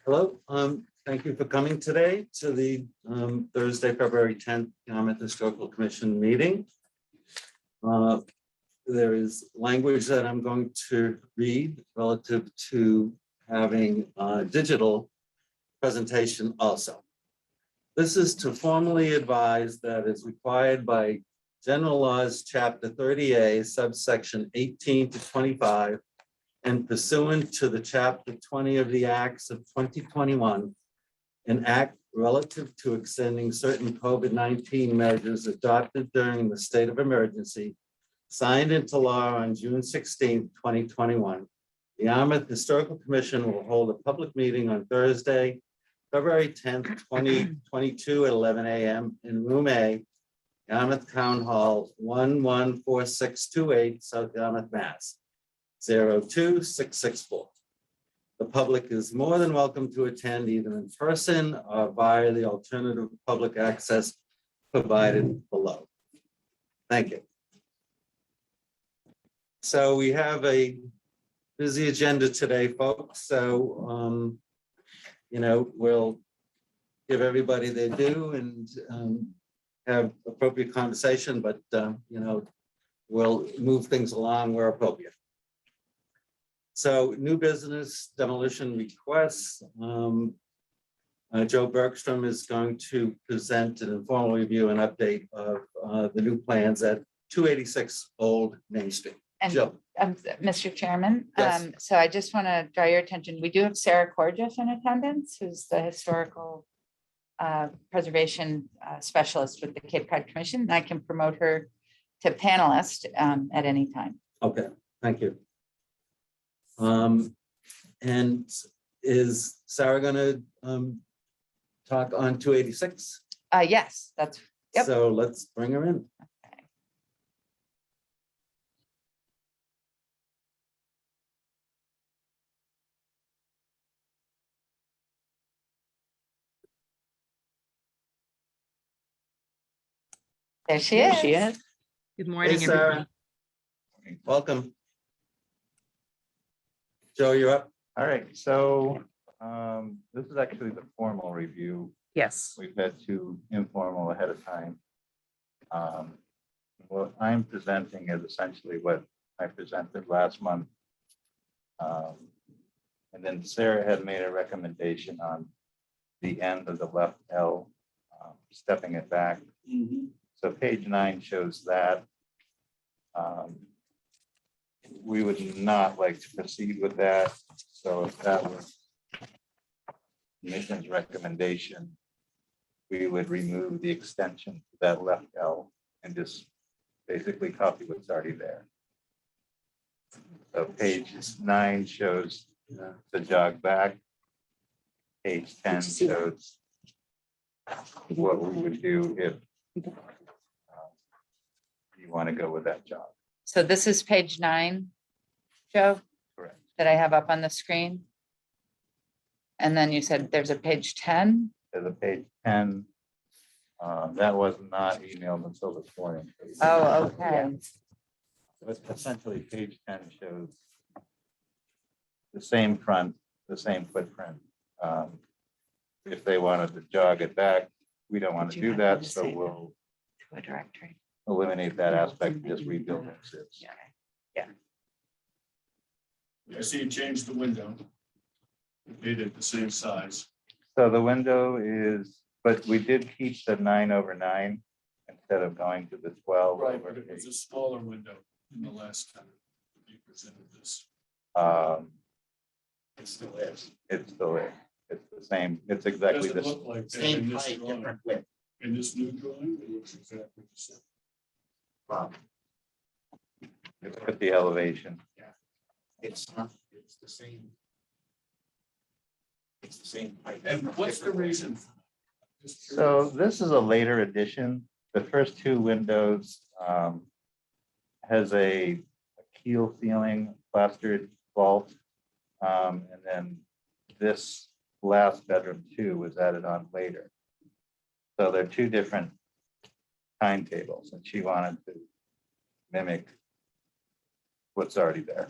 Hello, thank you for coming today to the Thursday, February 10th Yarmouth Historical Commission meeting. There is language that I'm going to read relative to having a digital presentation also. This is to formally advise that it's required by General Laws, Chapter 30A, subsection 18 to 25, and pursuant to the Chapter 20 of the Acts of 2021, an act relative to extending certain COVID-19 measures adopted during the state of emergency, signed into law on June 16, 2021. The Yarmouth Historical Commission will hold a public meeting on Thursday, February 10th, 2022 at 11 a.m. in Room A, Yarmouth Town Hall, 114628, South Yarmouth, Mass. 02664. The public is more than welcome to attend either in person or via the alternative public access provided below. Thank you. So we have a busy agenda today, folks. So, we'll give everybody their due and have appropriate conversation, but, we'll move things along where appropriate. So new business demolition requests. Joe Bergstrom is going to present an informal review and update of the new plans at 286 Old Main Street. And Joe. Mr. Chairman, Yes. so I just want to draw your attention. We do have Sarah Cordiff in attendance, who's the historical preservation specialist with the Cape Cod Commission. And I can promote her to panelist at any time. Okay, thank you. And is Sarah going to talk on 286? Yes, that's yep. So let's bring her in. There she There is. she is. Good morning, Hey, Sarah. everybody. Welcome. Joe, you're up. All right, so this is actually the formal review. Yes. We've had two informal ahead of time. What I'm presenting is essentially what I presented last month. And then Sarah had made a recommendation on the end of the left L, stepping it back. So page 9 shows that. We would not like to proceed with that. So if that was Commission's recommendation, we would remove the extension to that left L and just basically copy what's already there. So page 9 shows the jog back. Page 10 shows what we would do if you want to go with that jog. So this is page 9, Joe, Correct. that I have up on the screen. And then you said there's a page 10. There's a page 10. That was not emailed until this morning. Oh, okay. But essentially, page 10 shows the same front, the same footprint. If they wanted to jog it back, we don't want to do that, so we'll To a directory. eliminate that aspect, and just rebuild it. Yeah. I see you changed the window. Made it the same size. So the window is, but we did keep the 9/9 instead of going to the 12. Right, but it was a smaller window in the last time you presented this. It still is. It still is. It's the same. It's exactly Doesn't the look like that Same in this height, drawing. different width. In this new drawing, it looks exactly the same. It's at the elevation. It's not, it's the same. It's the same height. And what's the reason? Just So curious. this is a later addition. The first two windows has a keel ceiling, plastered vault. And then this last bedroom too was added on later. So they're two different timetables, and she wanted to mimic what's already there.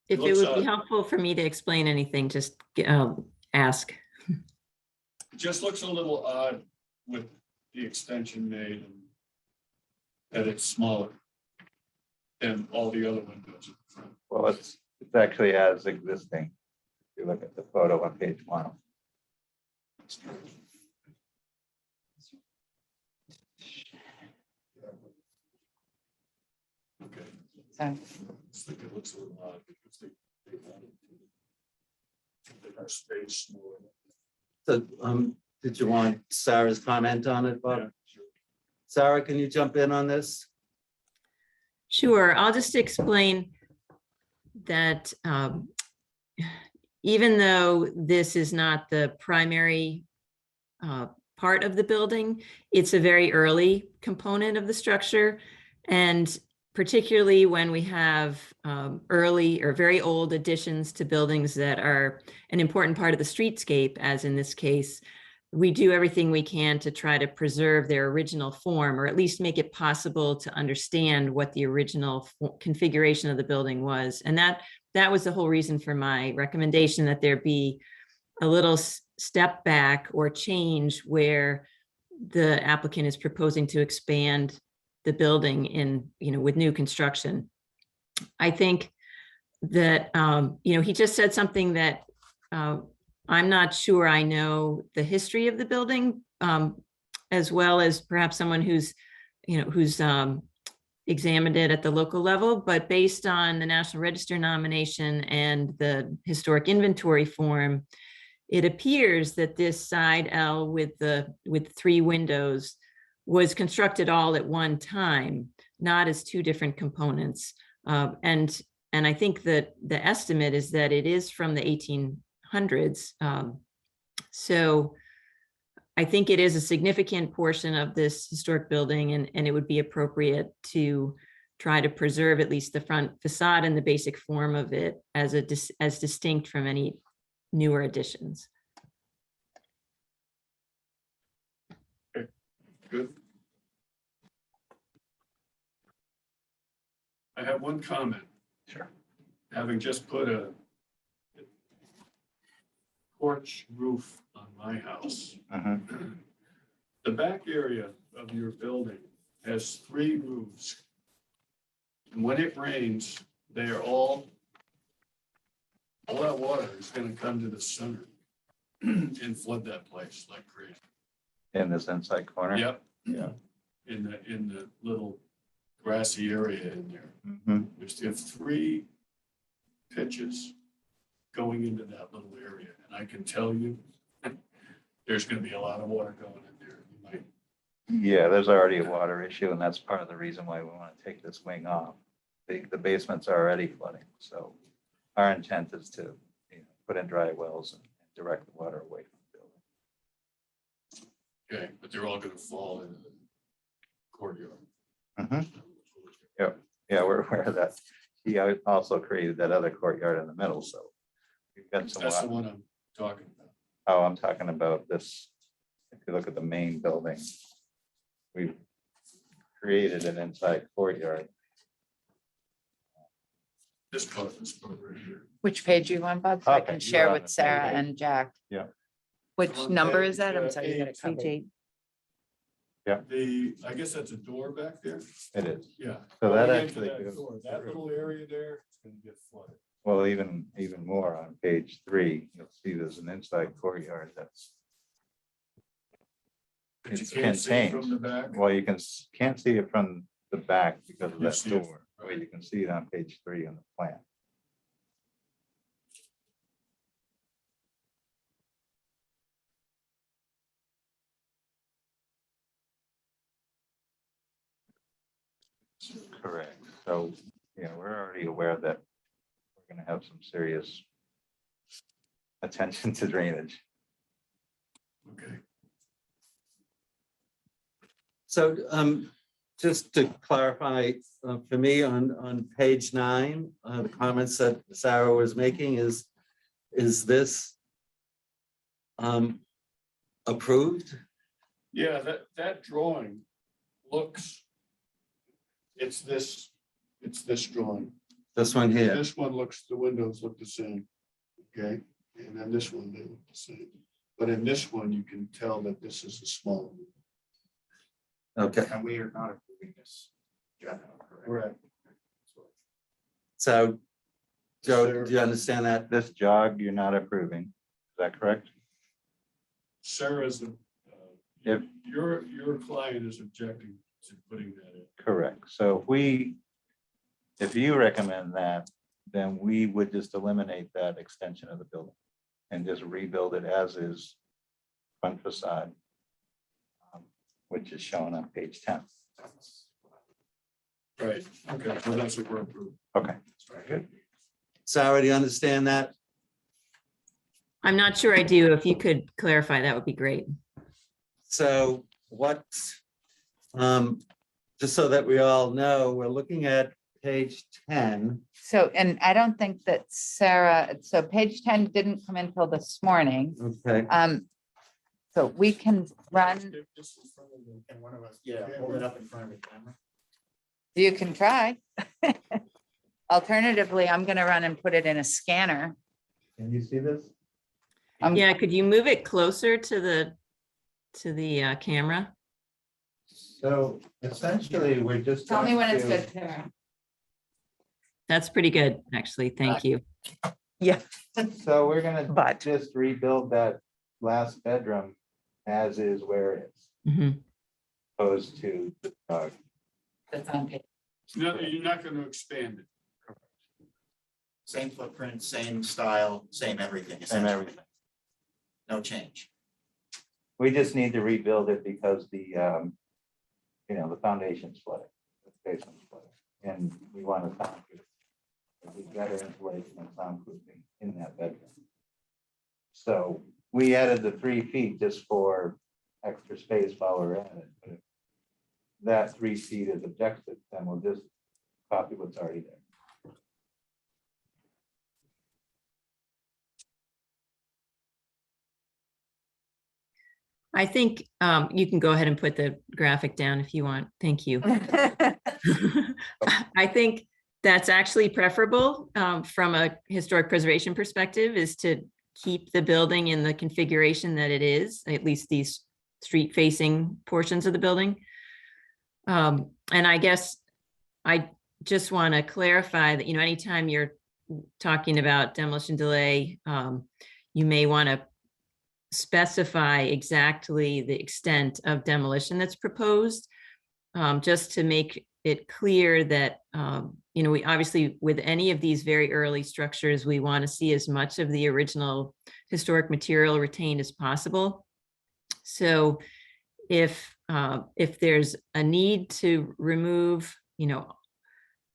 If it Looks would be odd. helpful for me to explain anything, just ask. It just looks a little odd with the extension made and that it's smaller than all the other windows in the front. Well, it's actually as existing. If you look at the photo on page 1. Okay, So, I just think it looks a little odd because they wanted to make our space more. So, did you want Sarah's comment on it, Bob? Yeah, sure. Sarah, can you jump in on this? Sure, I'll just explain that even though this is not the primary part of the building, it's a very early component of the structure. And particularly when we have early or very old additions to buildings that are an important part of the streetscape, as in this case, we do everything we can to try to preserve their original form, or at least make it possible to understand what the original configuration of the building was. And that was the whole reason for my recommendation, that there be a little step back or change where the applicant is proposing to expand the building in, with new construction. I think that, he just said something that I'm not sure I know the history of the building, as well as perhaps someone who's examined it at the local level, but based on the National Register nomination and the historic inventory form, it appears that this side L with 3 windows was constructed all at one time, not as 2 different components. And I think that the estimate is that it is from the 1800s. So I think it is a significant portion of this historic building, and it would be appropriate to try to preserve at least the front facade and the basic form of it as distinct from any newer additions. Good. I have one comment. Sure. Having just put a porch roof on my house, the back area of your building has 3 roofs. And when it rains, they are all that water is going to come to the center and flood that place like crazy. In this inside corner. Yep. Yeah. In the little grassy area in there. Mhm. There's you have 3 pitches going into that little area. And I can tell you, there's going to be a lot of water going in there. You might, Yeah, there's already a water issue, and that's part of the reason why we want to take this wing off. The basements are already flooding, so our intent is to put in dry wells and direct the water away from the building. okay, but they're all going to fall into the courtyard. Yeah, we're aware of that. He also created that other courtyard in the middle, so we've got some. That's the one I'm talking about. Oh, I'm talking about this. If you look at the main building, we've created an inside courtyard. This part right here. which page you want, Bob? So I Okay, can you're share on with the Sarah page 8. and Jack. Yeah. Which On number is page, that? I'm sorry, you got it 8. covered. I guess that's a door back there. It is. Yeah. So that Going into actually that goes door, that through. little area there, it's going to get flooded. Well, even more on page 3, you'll see there's an inside courtyard that's. But you It's can't see it from contained. the back. Well, can't see it from the back because of You that see it, door. Well, you can see it on page 3 on the plan. Correct. So, we're already aware that we're going to have some serious attention to drainage. Okay. So just to clarify, for me on page 9, the comments that Sarah was making is this approved? Yeah, that drawing looks, it's this drawing. This one here. This one looks, the windows look the same, okay? And then this one, they look the same. But in this one, you can tell that this is a small. Okay, And we are not approving this. Correct. Correct. so Joe, do you understand that? This jog you're not approving, is that correct? Sarah's, If- your client is objecting to putting that in. Correct. So if you recommend that, then we would just eliminate that extension of the building and just rebuild it as is front facade, which is shown on page 10. Right, okay, well, that's what we're approving. Okay, good. Sarah, do you understand that? I'm not sure I do. If you could clarify, that would be great. So what, just so that we all know, we're looking at page 10. So, and I don't think that Sarah, so page 10 didn't come in till this morning. Okay, So we can run, This is from the- And one of us, yeah, hold it up in front of the camera. you can try. Alternatively, I'm gonna run and put it in a scanner. Can you see this? Yeah, could you move it closer to the camera? So essentially, we're just. Tell me going when it's to- good, Sarah. That's pretty good, actually. Thank you. Yeah. So we're gonna But- just rebuild that last bedroom as is where it is, Mhm. opposed to That's on page. No, you're not gonna expand it. Same footprint, same style, same everything. and essentially. everything. No change. We just need to rebuild it because the foundation's flooded, the basement's flooded, and we want to soundproof. We've got insulation and soundproofing in that bedroom. So we added the 3 feet just for extra space while we're at it. But if that 3 feet is objected, then we'll just copy what's already there. I think you can go ahead and put the graphic down if you want. Thank you. I think that's actually preferable from a historic preservation perspective, is to keep the building in the configuration that it is, at least these street facing portions of the building. And I guess I just want to clarify that, anytime you're talking about demolition delay, you may want to specify exactly the extent of demolition that's proposed, just to make it clear that, we obviously, with any of these very early structures, we want to see as much of the original historic material retained as possible. So if there's a need to remove,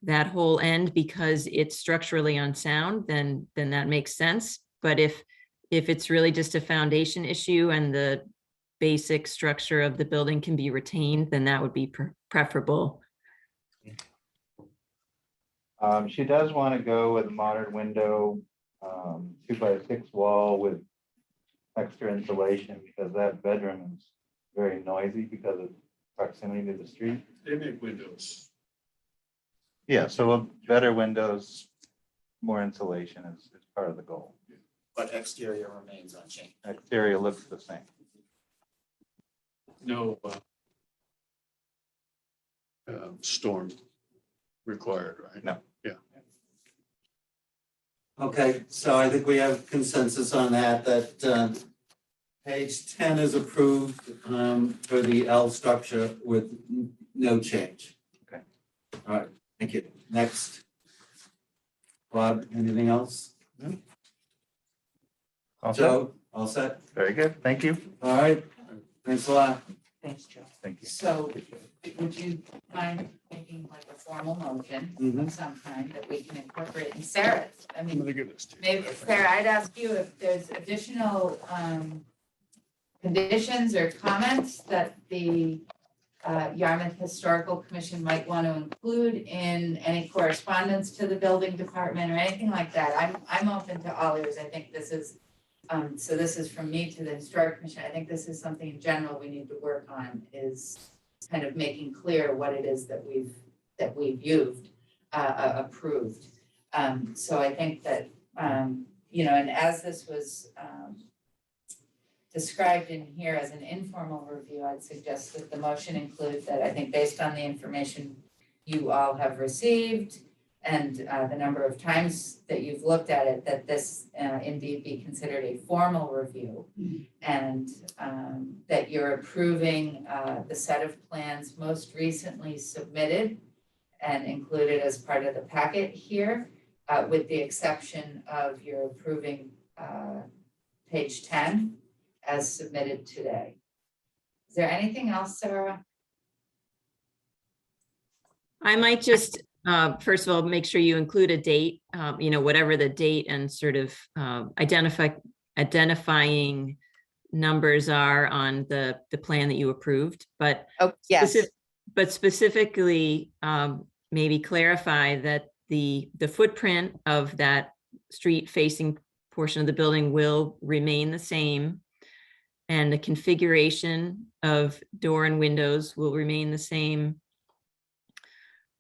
that whole end because it's structurally unsound, then that makes sense. But if it's really just a foundation issue and the basic structure of the building can be retained, then that would be preferable. She does want to go with a modern window, 2x6 wall with extra insulation because that bedroom is very noisy because of proximity to the street. They make windows. Yeah, so better windows, more insulation is part of the goal. But exterior remains unchanged. Exterior looks the same. No storm required, right? No. Yeah. okay, so I think we have consensus on that page 10 is approved for the L structure with no change. Okay. All right, thank you. Next. Bob, anything else? All set? Joe, all set? Very good, thank you. All right, thanks a lot. Thanks, Joe. Thank you. So would you mind making like a formal motion Mhm. of some kind that we can incorporate in Sarah's? I I'm mean, gonna give this to you. maybe, Sarah, I'd ask you if there's additional conditions or comments that the Yarmouth Historical Commission might want to include in any correspondence to the building department or anything like that. I'm open to all ears. I think this is, so this is from me to the Historic Commission. I think this is something in general we need to work on, is kind of making clear what it is that we've approved. So I think that, you know, and as this was described in here as an informal review, I'd suggest that the motion include that, I think based on the information you all have received and the number of times that you've looked at it, that this indeed be considered a formal review. And that you're approving the set of plans most recently submitted and included as part of the packet here, with the exception of your approving page 10 as submitted today. Is there anything else, Sarah? I might just, first of all, make sure you include a date, you know, whatever the date and sort of identifying numbers are on the plan that you approved, but Oh, yes. but specifically, maybe clarify that the footprint of that street facing portion of the building will remain the same. And the configuration of door and windows will remain the same.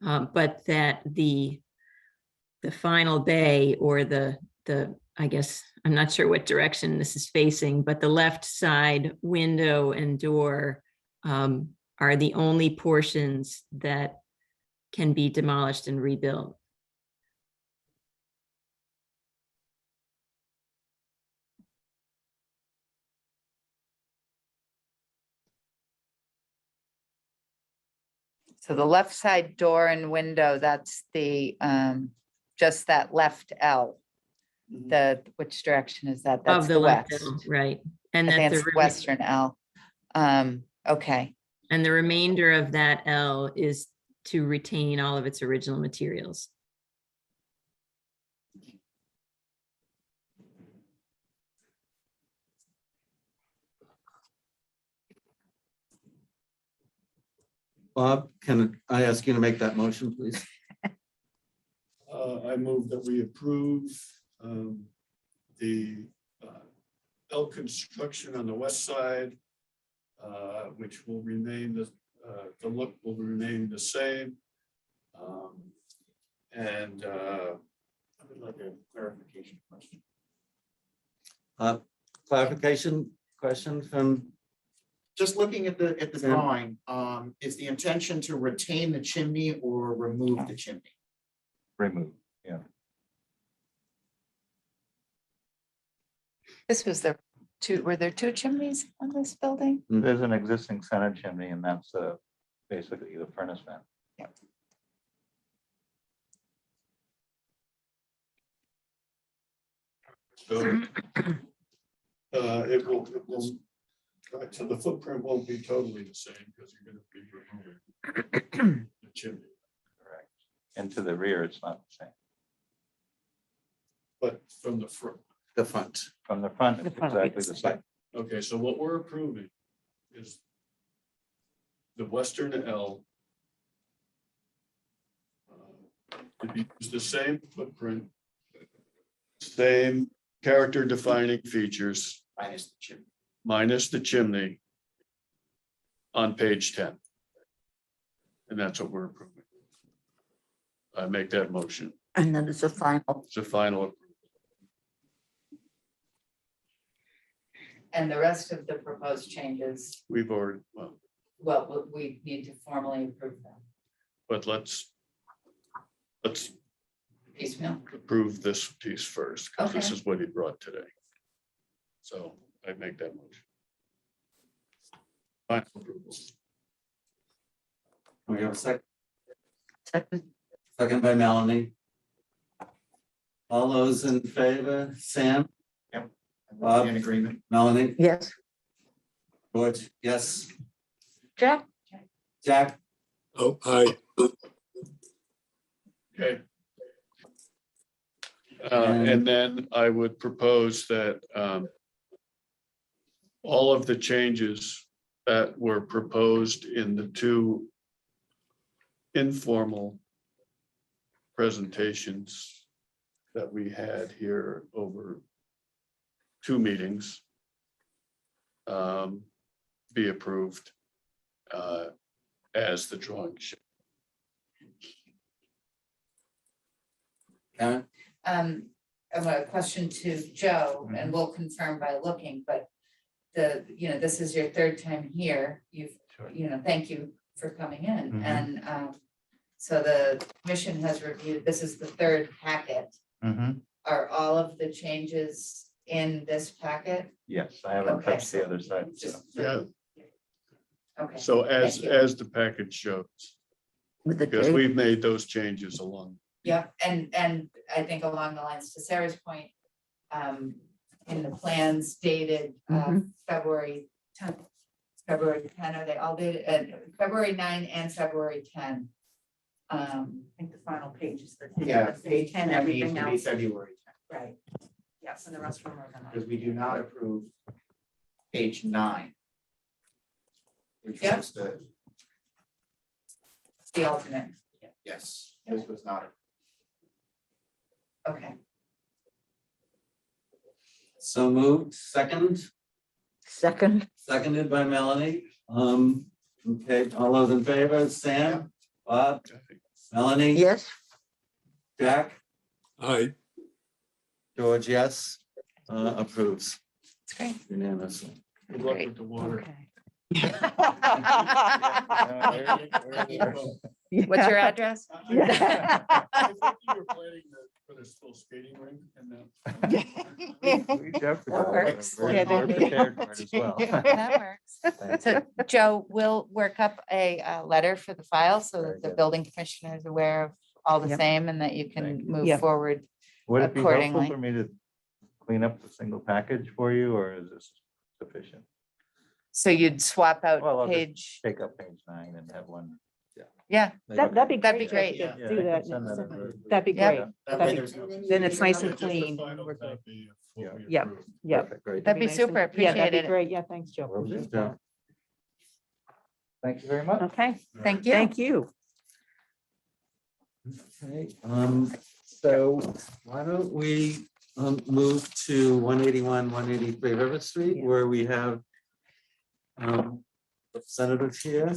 But that the final bay or the, I guess, I'm not sure what direction this is facing, but the left side window and door are the only portions that can be demolished and rebuilt. So the left side door and window, that's the, just that left L. Which direction is that? That's Of the the left west. L, right. And I that think the it's western L. Okay, and the remainder of that L is to retain all of its original materials. Bob, can I ask you to make that motion, please? I move that we approve the L construction on the west side, which will remain, the look will remain the same. And I would like a clarification question. Clarification question from, Just looking at the Sam? drawing, is the intention to retain the chimney or remove the chimney? Remove, yeah. this was the two, were there two chimneys on this building? There's an existing center chimney and that's basically the furnace vent. so it will, right, so the footprint won't be totally the same because you're gonna be removing the chimney. Correct. And to the rear, it's not the same. But from the front. the front. From the front, The it's front will be exactly the the same. same. Okay, so what we're approving is the western L to use the same footprint, same character defining features, Minus the chimney. minus the chimney on page 10. And that's what we're approving. I make that motion. And then it's a final. It's a final approval. And the rest of the proposed changes, We've already, well, we need to formally approve them but let's piecemeal. approve this piece first, because this Okay. is what he brought today. So I make that motion. Final approval. We have a second, Second. second by Melanie. All those in favor, Sam, Bob? In agreement. Melanie, Yes. George, yes, Jack? Jack, Oh, aye. Okay. And then I would propose that all of the changes that were proposed in the two informal presentations that we had here over 2 meetings be approved as the drawing shows. Karen? I have a question to Joe, and we'll confirm by looking, but this is your third time here. You've, Sure. thank you for coming in. Mhm. And so the commission has reviewed, this is the third packet. Mhm. Are all of the changes in this packet? Yes, I haven't Okay. touched the other side. So. Just Yeah, Okay. so as, Thank you. as the package shows, because we've made those changes along. Yeah, and I think along the lines to Sarah's point, in the plans dated February 10th, are they all dated, February 9 and February 10? I think the final page is the. Yeah. Page 10, That needs everything to be else, February, right, yes, and the rest of them are gonna. because we do not approve page 9. Which Yep. was The alternate, yes, this was not. okay. So moved, second, seconded by Melanie. Okay, all those in favor, Sam, Bob, Melanie? Yes, Jack, Aye. George, yes, approves That's great. unanimously. Good luck with the water. What's your address? I think you were planning to put a little skating rink in That works. We're Yeah, we're prepared for it as well. That works. Thank So Joe, we'll work up a letter for the file so Very that the good. building commissioner is aware of all the Yep. same and that you can Thank you. move Yep. forward. Would it be helpful Accordingly. for me to clean up the single package for you, or is this sufficient? So you'd swap Well, out I'll just page, Take up page 9 and have one. yeah, that'd be That'd be great. great. to Yeah, Do I can that. send that over. That'd be Yep. great. That way That'd there's be- no- Then it's nice Yeah, and just a clean. final We're good. copy of what Yeah. we Yep. approved. Yep. Perfect, great. that'd be nice and- super, Yeah, appreciate that'd be it. great. Yeah, thanks, Joe. Will do. Appreciate that. Thank you very much. Okay, Thank you. thank you. Okay, so why don't we move to 181, 183 River Street, Yeah. where we have representatives here.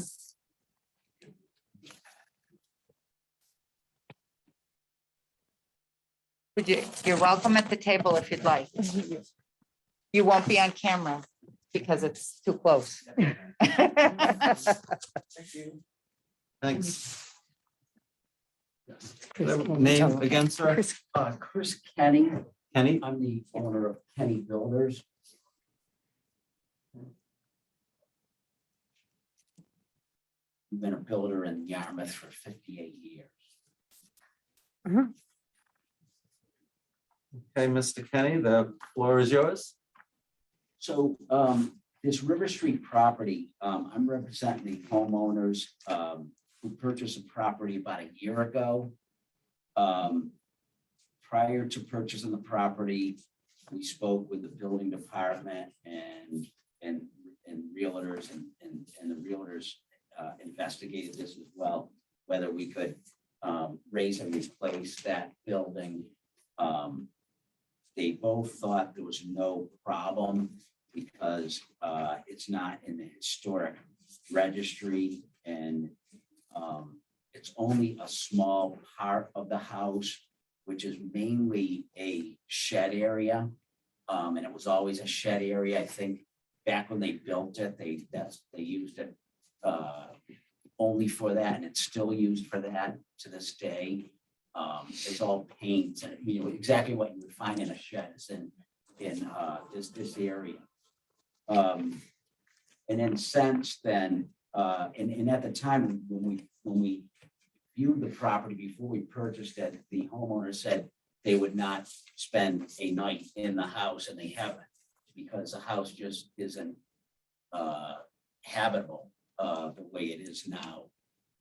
You're welcome at the table if you'd like. You won't be on camera because it's too close. Thanks. Chris Kenny. Name again, sir? Chris Kenny, Kenny? I'm the owner of Kenny Builders. I've been a builder in Yarmouth for 58 years. Okay, Mr. Kenny, the floor is yours. So this River Street property, I'm representing the homeowners who purchased a property about a year ago. Prior to purchasing the property, we spoke with the building department and realtors and the realtors investigated this as well, whether we could raise and replace that building. They both thought there was no problem because it's not in the historic registry and it's only a small part of the house, which is mainly a shed area. And it was always a shed area. I think back when they built it, they used it only for that, and it's still used for that to this day. It's all paint and, exactly what you would find in a shed is in this area. And then since then, and at the time when we viewed the property before we purchased it, the homeowner said they would not spend a night in the house, and they haven't, because the house just isn't habitable the way it is now.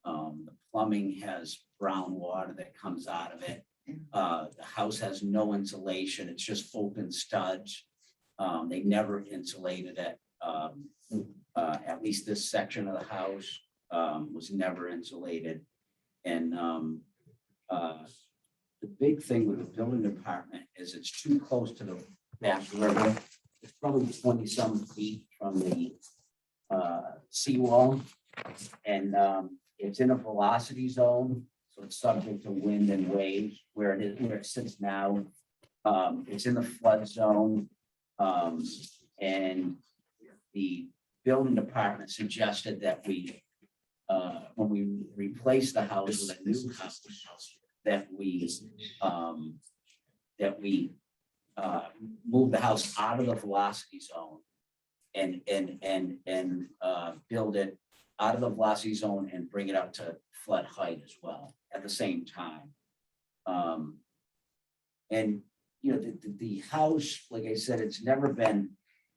The plumbing has brown water that comes out of it. The house has no insulation. It's just open studs. They never insulated it. At least this section of the house was never insulated. And the big thing with the building department is it's too close to the back river. It's probably 20-some feet from the seawall. And it's in a velocity zone. So it's subject to wind and waves where it sits now. It's in the flood zone. And the building department suggested that when we replace the house with a new house, that we move the house out of the velocity zone and build it out of the velocity zone and bring it up to flood height as well at the same time. And, you know, the house, like I said, it's never been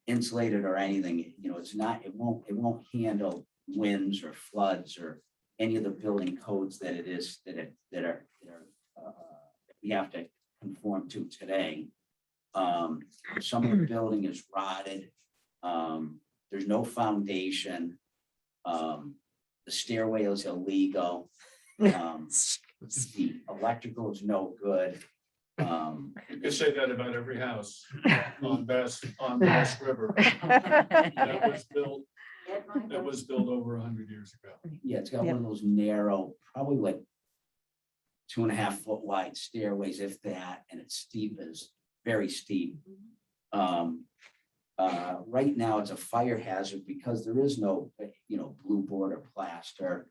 insulated or anything, you know, it's not, it won't handle winds or floods or any of the building codes that we have to conform to today. Some of the building is rotted. There's no foundation. The stairway is illegal. The electrical is no good. You can say that about every house on Bass River. That was built over 100 years ago. Yeah, it's got one of those narrow, probably like 2.5 foot wide stairways, if that, and it's steep, is very steep. Right now, it's a fire hazard because there is no, you know, blue board or plaster.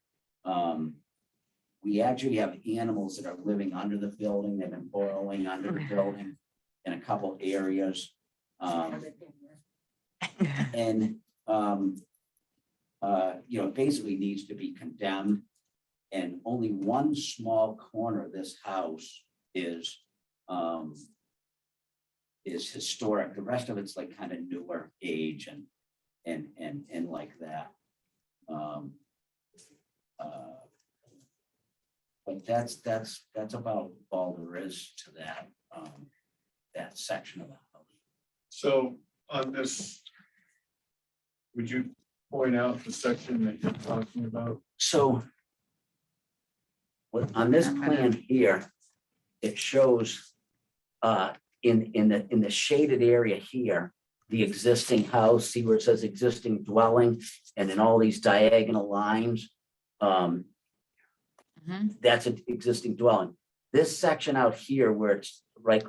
We actually have animals that are living under the building. They've been burrowing under the building in a couple areas. You know, basically needs to be condemned. And only one small corner of this house is historic. The rest of it's like kind of newer age and like that. But that's about all there is to that section of the house. So on this, would you point out the section that you're talking about? So on this plan here, it shows in the shaded area here, the existing house, see where it says existing dwelling, and then all these diagonal lines. That's an existing dwelling. This section out here where it's right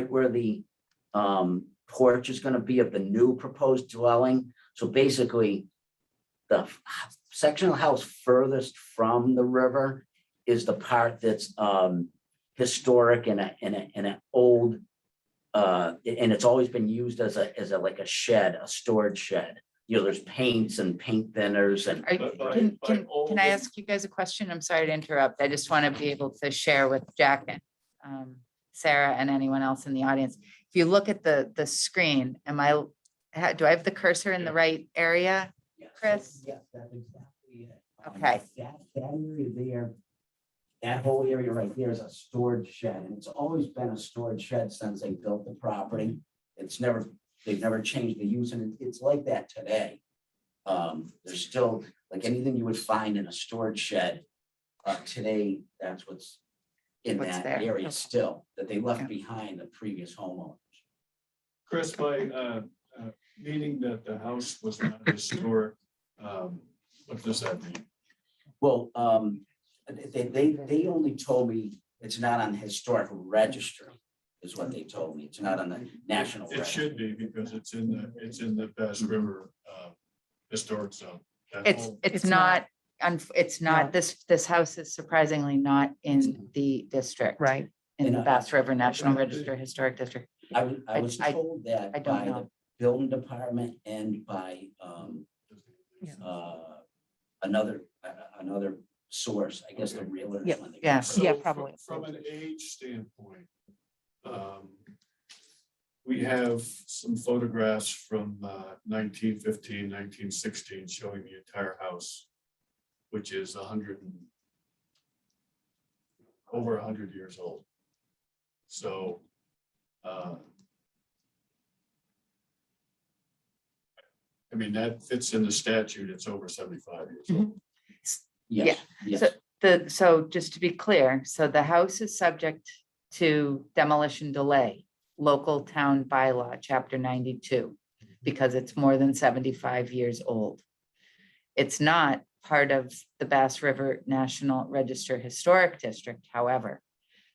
where the porch is going to be of the new proposed dwelling. So basically, the section of the house furthest from the river is the part that's historic and an old, and it's always been used as a like a shed, a storage shed. You know, there's paints and paint thinners and. Can I ask you guys a question? I'm sorry to interrupt. I just want to be able to share with Jack and Sarah and anyone else in the audience. If you look at the screen, do I have the cursor in the right area? Yeah, Chris? Yeah, that's exactly it. Okay. That area there, that whole area right there is a storage shed, and it's always been a storage shed since they built the property. They've never changed the use, and it's like that today. There's still, like anything you would find in a storage shed today, that's what's in What's that there. area still, that they left Yeah. behind the previous homeowners. Chris, by meaning that the house was not historic, what does that mean? Well, they only told me it's not on the historic registry, is what they told me. It's not on the national It register. should be because it's in the Bass River historic zone. That It's whole- not, No. this house is surprisingly not in the district. Right. In the And, Bass River National Register Historic District. I was I told that I don't by know. the building department and by another source, I guess the realtor. Yep. Yeah. Yeah, So probably. From an age standpoint, we have some photographs from 1915, 1916 showing the entire house, which is over 100 years old. So I mean, that fits in the statute. It's over 75 years old. Yes, yes. So just to be clear, so the house is subject to demolition delay, local town bylaw, chapter 92, because it's more than 75 years old. It's not part of the Bass River National Register Historic District, however.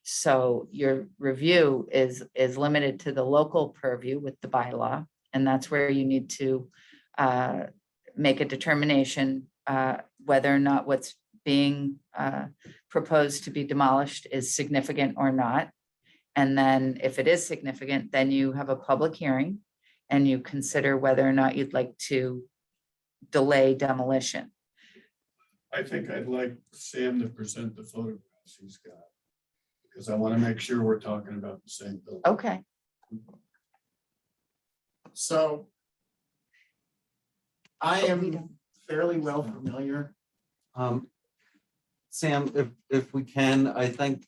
So your review is limited to the local purview with the bylaw, and that's where you need to make a determination whether or not what's being proposed to be demolished is significant or not. And then if it is significant, then you have a public hearing and you consider whether or not you'd like to delay demolition. I think I'd like Sam to present the photographs he's got. Because I want to make sure we're talking about the same building. Okay. So I am fairly well familiar. Sam, if we can, I think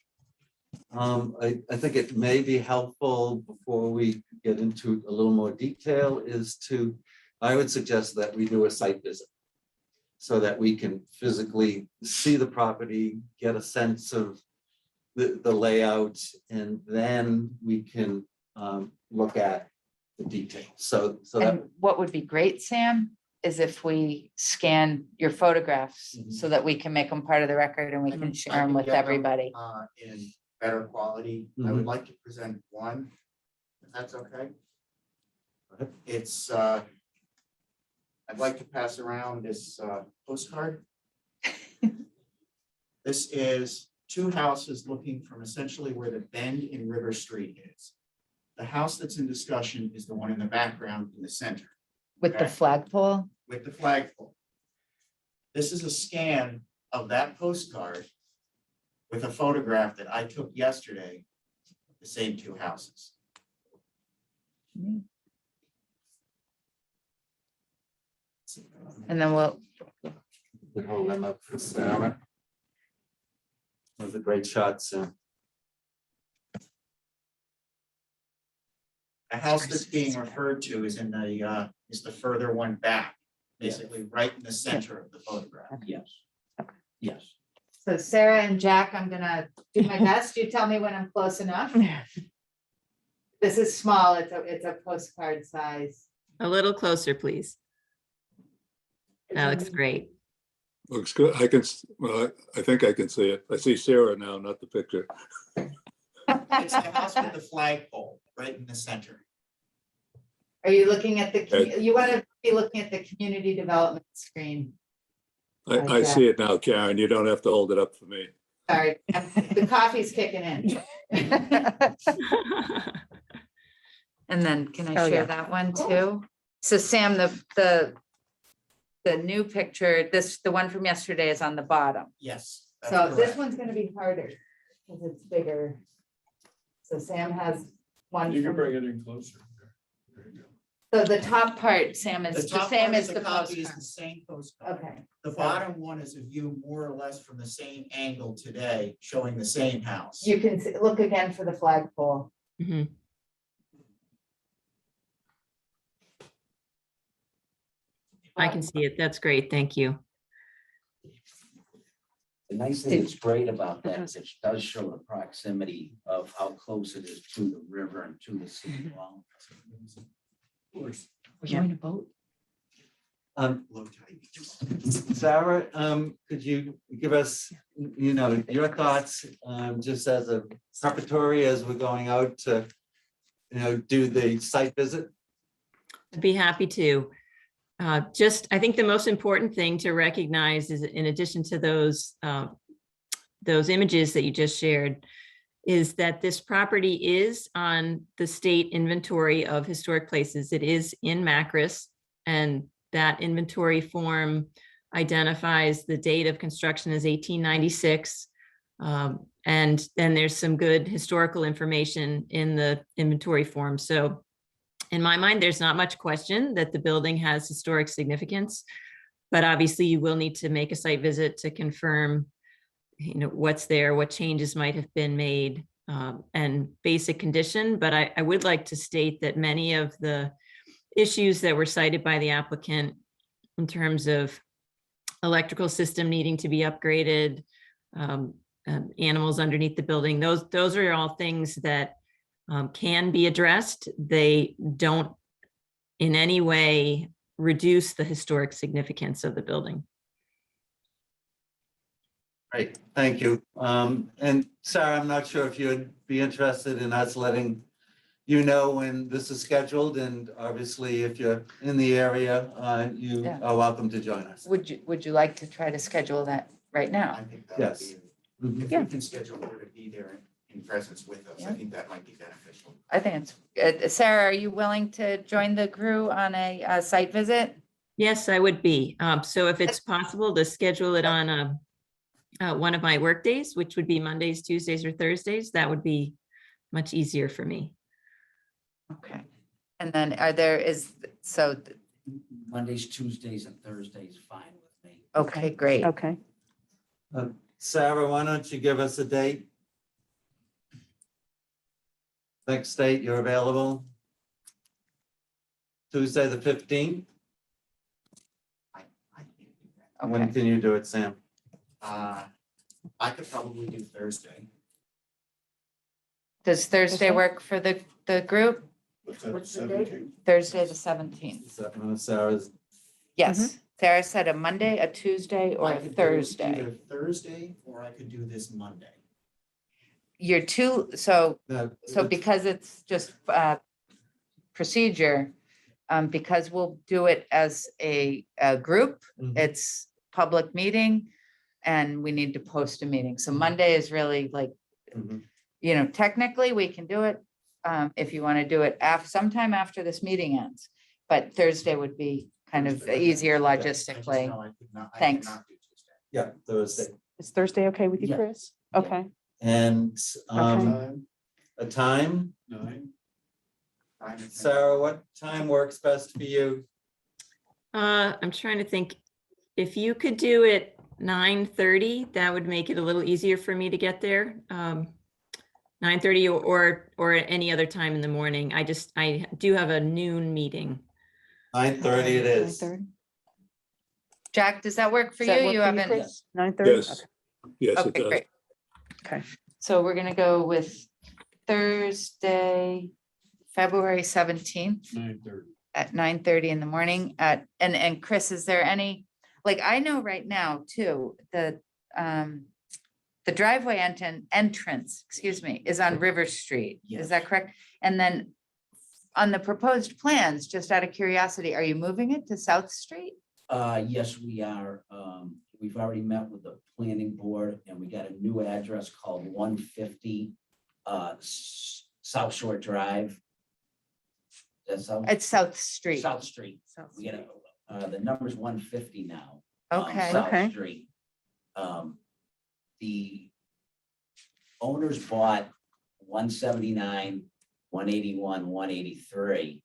it may be helpful before we get into a little more detail I would suggest that we do a site visit so that we can physically see the property, get a sense of the layout, and then we can look at the details. So that, And what would be great, Sam, is if we scan your photographs so that we can make them part of the record and we can share them with everybody. In better quality. I would like to present one, if that's okay. It's, I'd like to pass around this postcard. This is two houses looking from essentially where the bend in River Street is. The house that's in discussion is the one in the background in the center. With the flagpole? With the flagpole. This is a scan of that postcard with a photograph that I took yesterday, of the same two houses. And then we'll, hold them up for Sarah. Those are great shots, Sam. The house that's being referred to is in the, is the further one back, basically right in the center of the photograph. Yes. Yes. so Sarah and Jack, I'm gonna do my best. You tell me when I'm close enough. This is small, it's a postcard size. A little closer, please. That looks great. Looks good. Well, I think I can see it. I see Sarah now, not the picture. It's the house with the flagpole right in the center. Are you looking at the, you want to be looking at the community development screen? I see it now, Karen. You don't have to hold it up for me. Sorry, the coffee's kicking in. And then can I share that one too? So Sam, the new picture, the one from yesterday is on the bottom. Yes. So this one's gonna be harder because it's bigger. So Sam has one. You can from- bring it in closer. There you go. So the top part, Sam, is The the top same part as of the the copy is postcard. the same postcard. Okay. The bottom one is a view more or less from the same angle today, showing the same house. You can look again for the flagpole. Mhm. I can see it. That's great. Thank you. The nice thing that's great about that is it does show the proximity of how close it is to the river and to the city wall. Of course. We're doing a boat. Low tide. Sarah, could you give us, your thoughts, just as a preparatory as we're going out to, do the site visit? I'd be happy to. I think the most important thing to recognize is, in addition to those images that you just shared, is that this property is on the state inventory of historic places. It is in Macris, and that inventory form identifies the date of construction as 1896. And then there's some good historical information in the inventory form. So in my mind, there's not much question that the building has historic significance, but obviously you will need to make a site visit to confirm, what's there, what changes might have been made, and basic condition. But I would like to state that many of the issues that were cited by the applicant in terms of electrical system needing to be upgraded, animals underneath the building, those are all things that can be addressed. They don't in any way reduce the historic significance of the building. Great, thank you. And Sarah, I'm not sure if you'd be interested in us letting you know when this is scheduled, and obviously if you're in the area, you Yeah. are welcome to join us. Would you like to try to schedule that right now? I think that would Yes. be, Mhm. if we can schedule her to be there in presence with us, I think that might be beneficial. I think it's, Sarah, are you willing to join the crew on a site visit? Yes, I would be. So if it's possible to schedule it on one of my work days, which would be Mondays, Tuesdays, or Thursdays, that would be much easier for me. Okay. And then so, Mondays, Tuesdays, and Thursdays, fine with me. okay, great. Okay. Sarah, why don't you give us a date? Next date you're available? Tuesday, the 15th? I can't do that. When Okay. can you do it, Sam? I could probably do Thursday. Does Thursday Okay. work for the group? What's that, What's the date? 17? Thursday, the 17th. Is that one of Sarah's? Yes. Sarah said a Monday, a Tuesday, or I a could do Thursday. Either Thursday, or I could do this Monday. So No, because it's just procedure, because we'll do it as a group, Mhm. it's public meeting, and we need to post a meeting. So Monday is really like, Mhm. technically, we can do it if you want to do it sometime after this meeting ends. But Thursday would be kind of easier I just logistically. know I could not, I Thanks. cannot do Tuesday. Yeah, Thursday. Is Thursday okay with you, Yeah. Chris? Yeah. Okay. And Time, a time? 9? I'm in- Sarah, what time works best for you? I'm trying to think, if you could do it 9:30, that would make it a little easier for me to get there. 9:30 or any other time in the morning. I do have a noon meeting. 9:30 it is. 9:30? Jack, does that work for Does that you? work You for haven't. Chris? 9:30? Yes, yes, it Okay, does. great. Okay. So we're gonna go with Thursday, February 17th 9:30. at 9:30 in the morning and Chris, is there any, like, I know right now too, the driveway entrance, excuse me, is on River Street. Is that Yes. correct? And then on the proposed plans, just out of curiosity, are you moving it to South Street? Yes, we are. We've already met with the planning board and we got a new address called 150 South Shore Drive. That's It's South Street. South Street. We got the number's 150 now. Okay. South Okay. Street. The owners bought 179, 181, 183,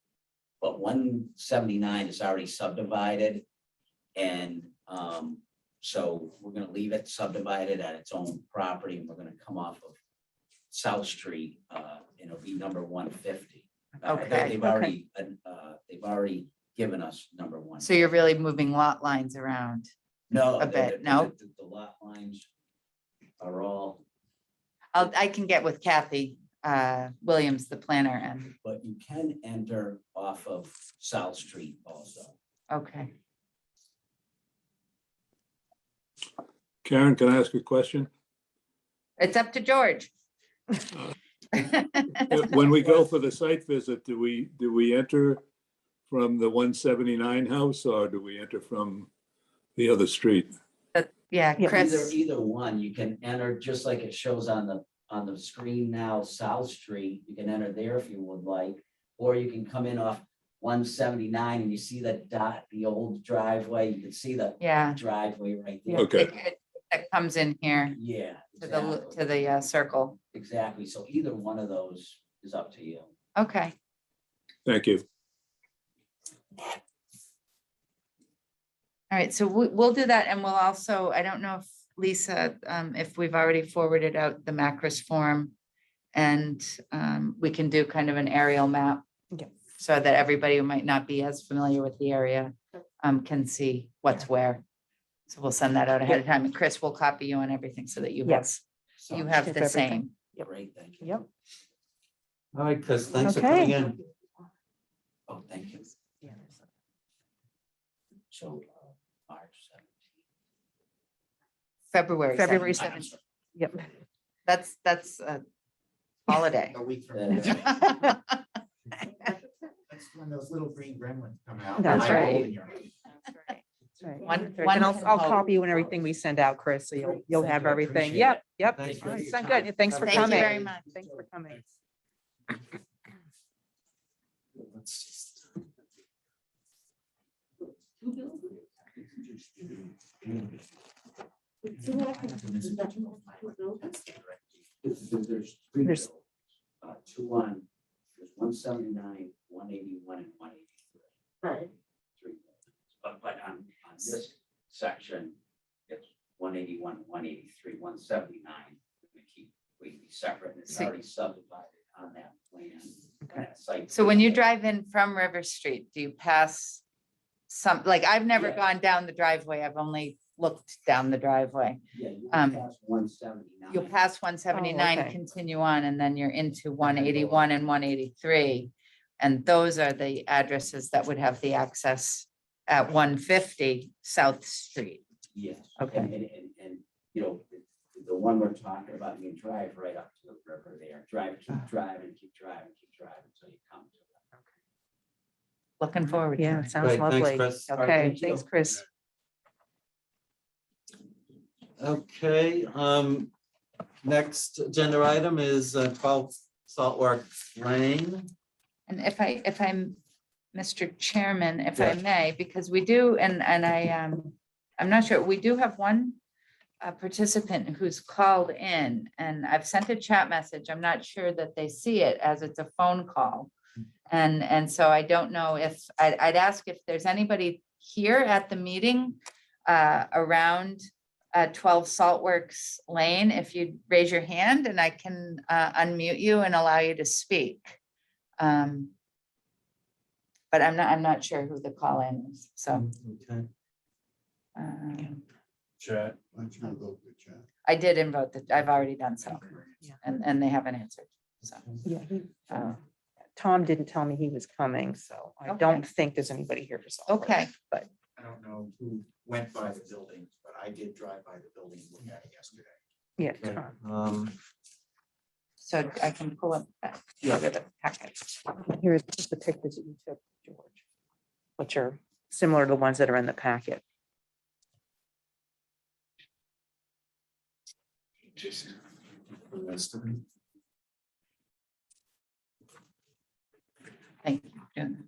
but 179 is already subdivided. And so we're gonna leave it subdivided at its own property, and we're gonna come off of South Street, and it'll be number 150. Okay. They've already given us number one. So you're really moving lot lines around. No. a bit, no? The lot lines are all, I can get with Kathy Williams, the planner, and, but you can enter off of South Street also. okay. Karen, can I ask a question? It's up to George. When we go for the site visit, do we enter from the 179 house or do we enter from the other street? Yeah, Yeah. Chris, Either one, you can enter, just like it shows on the screen now, South Street, you can enter there if you would like. Or you can come in off 179 and you see that dot, the old driveway, you can see the yeah. driveway right there. Okay. That comes in here Yeah. to the circle. Exactly, so either one of those is up to you. Okay, Thank you. all right, so we'll do that, and we'll also, I don't know if Lisa, if we've already forwarded out the Macris form. And we can do kind of an aerial map. Yeah. So that everybody who might not be as familiar with the area can see what's where. So we'll send that out ahead of time, and Chris will copy you on everything so that you have, Yes. you have Ship the everything. same. Great, thank you. Yep. All right, Chris, thanks for Okay. coming in. Oh, thank you. So, March 17th. February February 7th. 7th. Yep. That's a holiday. A week from Uh, now. That's when those little green gremlins come out. That's I right. open your- Right. One And I'll, can I'll hope. copy you in everything we send out, Chris, so you'll have everything. Appreciate Yep, yep. Thanks All right, for sound your good. time. Thanks for Thank you coming. very much. Thanks for coming. Let's just- There's three There's- buildings, two on, there's 179, 181, and 183. Right. Three buildings. But on this section, it's 181, 183, 179. We keep, we be separate, and it's See- already subdivided on that plan. Okay. that site. So when you drive in from River Street, do you pass some, like, I've never Yeah. gone down the driveway. I've only looked down the driveway. Yeah, you um, can pass 179. You'll pass 179, okay. continue on, and then you're into 181 and 183. And those are the addresses that would have the access at 150 South Street. Yes. Okay. And, you know, the one we're talking about, you can drive right up to the river there, drive, keep driving, keep driving, keep driving until you come to it. Looking forward. to Yeah, it. sounds Great, thanks, lovely. Chris. All right, Okay, thank you. thanks, Chris. Okay, next agenda item is 12 Saltwork Lane. And if I'm, Mr. Chairman, if I Yeah. may, because we do, and I'm not sure, we do have one participant who's called in, and I've sent a chat message. I'm not sure that they see it as it's a phone call. And so I don't know if, I'd ask if there's anybody here at the meeting around 12 Saltworks Lane, if you'd raise your hand and I can unmute you and allow you to speak. But I'm not sure who the call in is, so. Okay. Chat. I did invoke that, I've already done so, Yeah. and they haven't answered, so. Yeah, uh, Tom didn't tell me he was coming, so I Okay. don't think there's anybody here for Saltworks. Okay. But I don't know who went by the buildings, but I did drive by the building and look at it yesterday. yeah, Okay, Tom. So I can pull up that part of the packet. Here's the pictures that you took, George, which are similar to the ones that are in the packet. Thank you. for doing that.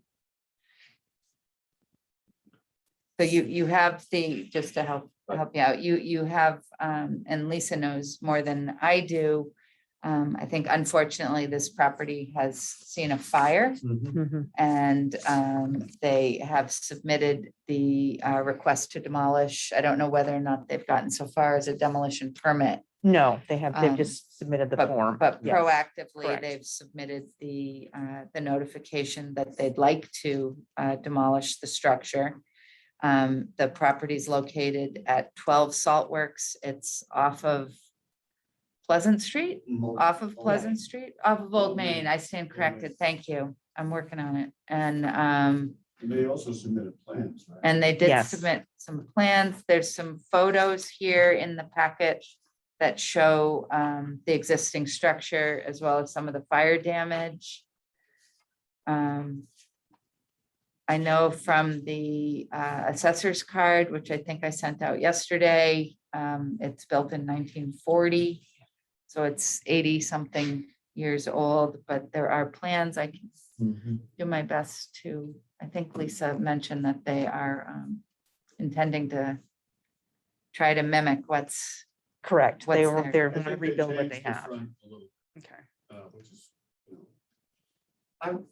So you have the, just to help you out, you have, and Lisa knows more than I do. I think unfortunately, this property has seen a fire. Mhm. Mhm. And they have submitted the request to demolish. I don't know whether or not they've gotten so far as a demolition permit. No, they have, they've Um, just submitted the form. But Yes, proactively, correct. they've submitted the notification that they'd like to demolish the structure. The property is located at 12 Saltworks. It's off of Pleasant Street? Off of Pleasant Street, off of Old Main. I stand corrected. Thank you. I'm working on it. And They also submitted plans, right? and they did Yes. submit some plans. There's some photos here in the packet that show the existing structure as well as some of the fire damage. I know from the assessor's card, which I think I sent out yesterday, it's built in 1940. So it's 80-something years old, but there are plans. I can Mhm. do my best to, I think Lisa mentioned that they are intending to try to mimic what's, Correct. They what's were, there. they're I gonna think rebuild what changed they the have. front a little, Okay. Which is, you know,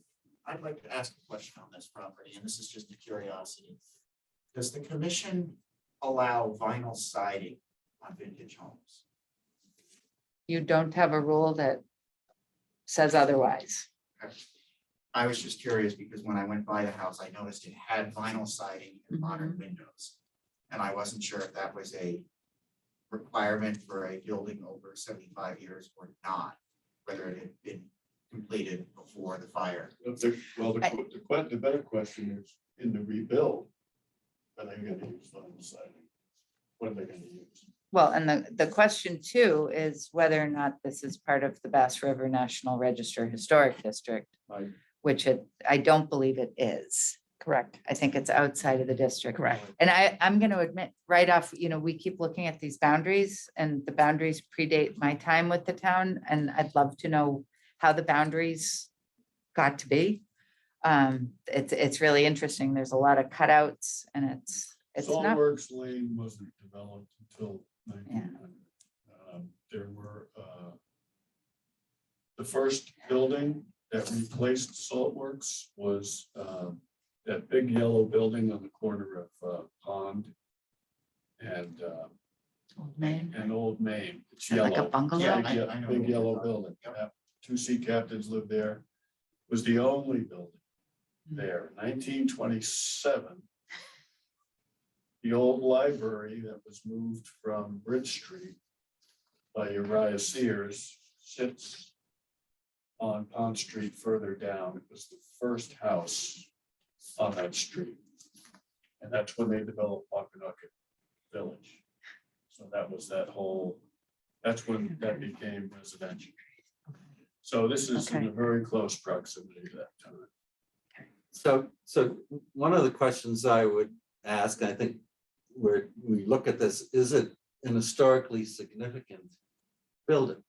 I'd like to ask a question on this property, and this is just a curiosity. Does the commission allow vinyl siding on vintage homes? you don't have a rule that says otherwise. I was just curious because when I went by the house, I noticed it had vinyl siding and modern windows. And I wasn't sure if that was a requirement for a building over 75 years or not, whether it had been completed before the fire. well, the better question is, in the rebuild, are they gonna use vinyl siding? What are they gonna use? Well, and the question too is whether or not this is part of the Bass River National Register Historic District, Right. which I don't believe it is. Correct, I think it's outside of the district. correct. And I'm going to admit right off, we keep looking at these boundaries and the boundaries predate my time with the town. And I'd love to know how the boundaries got to be. It's really interesting. There's a lot of cutouts and it's not, Saltworks Lane wasn't developed until 1900. There were, the first building that replaced Saltworks was that big yellow building on the corner of Pond and Old Man, Old Main. It's like a yellow. bungalow. Yeah, Big I know big what yellow you're talking building. about. Yeah. 2 sea captains lived there. Was the only building there. 1927. The old library that was moved from Bridge Street by Uriah Sears sits on Pond Street further down. It was the first house on that street. And that's when they developed Wampanoag Village. So that was that's when that became residential. So this is in a very close proximity to that time. So one of the questions I would ask, I think we look at this, is it an historically significant building?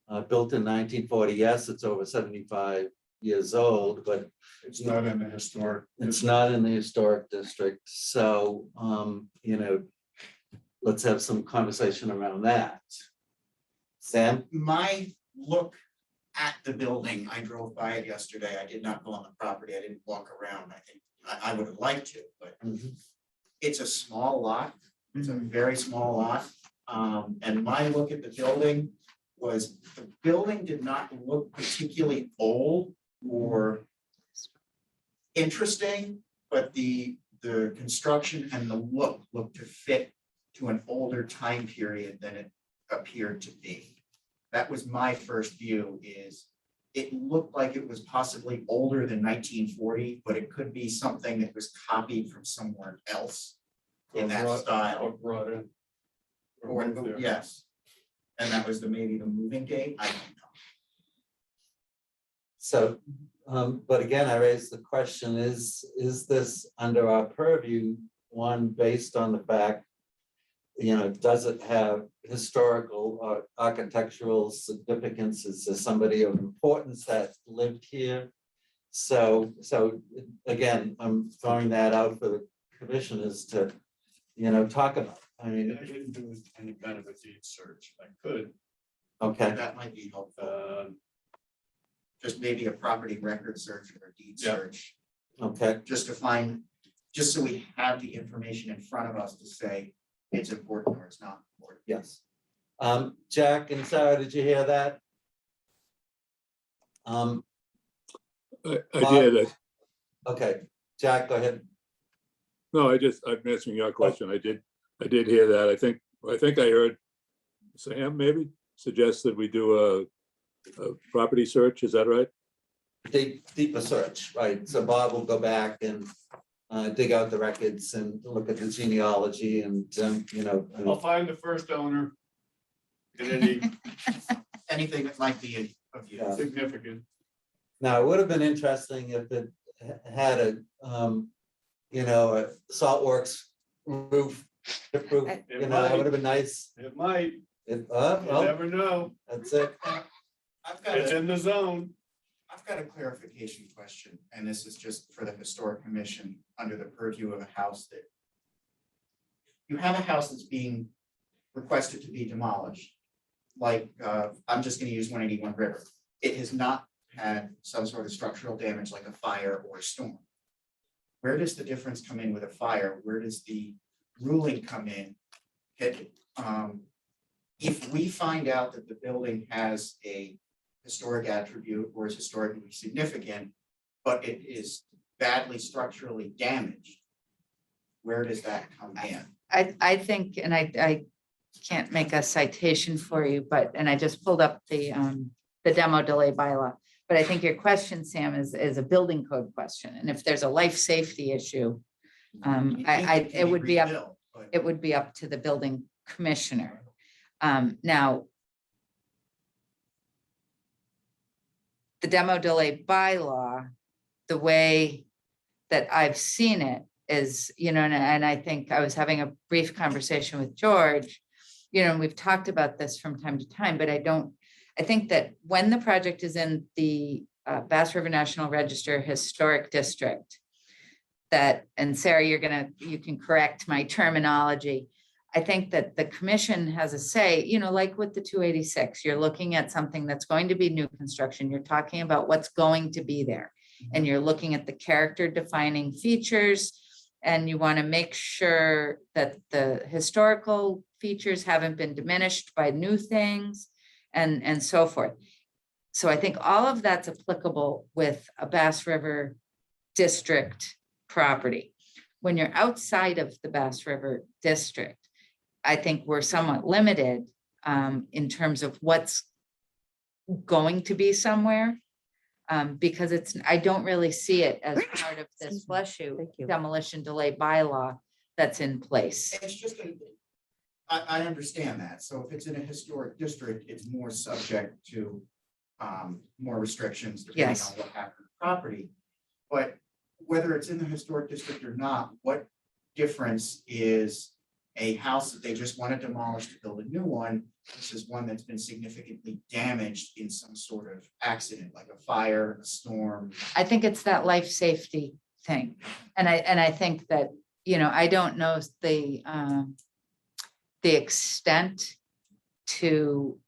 Built in 1940, yes, it's over 75 years old, but It's not in the historic. it's not in the historic district. So, let's have some conversation around that. Sam? My look at the building, I drove by it yesterday. I did not go on the property. I didn't walk around. I think I would have liked to, but it's a small lot. It's a very small lot. And my look at the building was the building did not look particularly old or interesting, but the construction and the look looked to fit to an older time period than it appeared to be. That was my first view, is it looked like it was possibly older than 1940, but it could be something that was copied from somewhere else in that style. Or brought in. Or, moved there. yes. And that was maybe the moving date, I don't know. So, but again, I raised the question, is this under our purview, one based on the fact, does it have historical or architectural significance? Is there somebody of importance that lived here? So again, I'm throwing that out for the commissioners to, talk about. I mean, I didn't do any kind of a deed search. I could. okay, That might be helpful. Just maybe a property record search or a deed Yeah. search, okay. just so we have the information in front of us to say it's important or it's not important. Yes. Jack and Sarah, did you hear that? I Bob? did. Okay, Jack, go ahead. No, I'm answering your question. I did hear that. I think I heard Sam maybe suggest that we do a property search. Is that right? Deeper search, right? So Bob will go back and dig out the records and look at the genealogy and, I'll find the first owner. And any Anything that might be of use. Yeah. significant. now it would have been interesting if it had a saltworks roof, hip roof, It that might. would have been nice. It might, you Well, never know. that's it. It's in the zone. I've got a clarification question, and this is just for the historic commission under the purview of a house that. You have a house that's being requested to be demolished. Like, I'm just gonna use 181 River. It has not had some sort of structural damage like a fire or a storm. Where does the difference come in with a fire? Where does the ruling come in? If we find out that the building has a historic attribute or is historically significant, but it is badly structurally damaged, where does that come in? I think, and I can't make a citation for you, and I just pulled up the demo delay bylaw. But I think your question, Sam, is a building code question. And if there's a life safety issue, it would be up to the building commissioner. Now, the demo delay bylaw, the way that I've seen it is, and I think I was having a brief conversation with George, and we've talked about this from time to time, but I think that when the project is in the Bass River National Register Historic District, and Sarah, you can correct my terminology. I think that the commission has a say, like with the 286, you're looking at something that's going to be new construction. You're talking about what's going to be there. And you're looking at the character defining features. And you want to make sure that the historical features haven't been diminished by new things and so forth. So I think all of that's applicable with a Bass River District property. When you're outside of the Bass River District, I think we're somewhat limited in terms of what's going to be somewhere. Because I don't really see it as part of this bless you Thank you. demolition delay bylaw that's in place. It's just, I understand that. So if it's in a historic district, it's more subject to more restrictions depending Yes. on what happened to the property. But whether it's in the historic district or not, what difference is a house that they just want to demolish to build a new one? This is one that's been significantly damaged in some sort of accident, like a fire, a storm. I think it's that life safety thing. And I think that, I don't know the extent to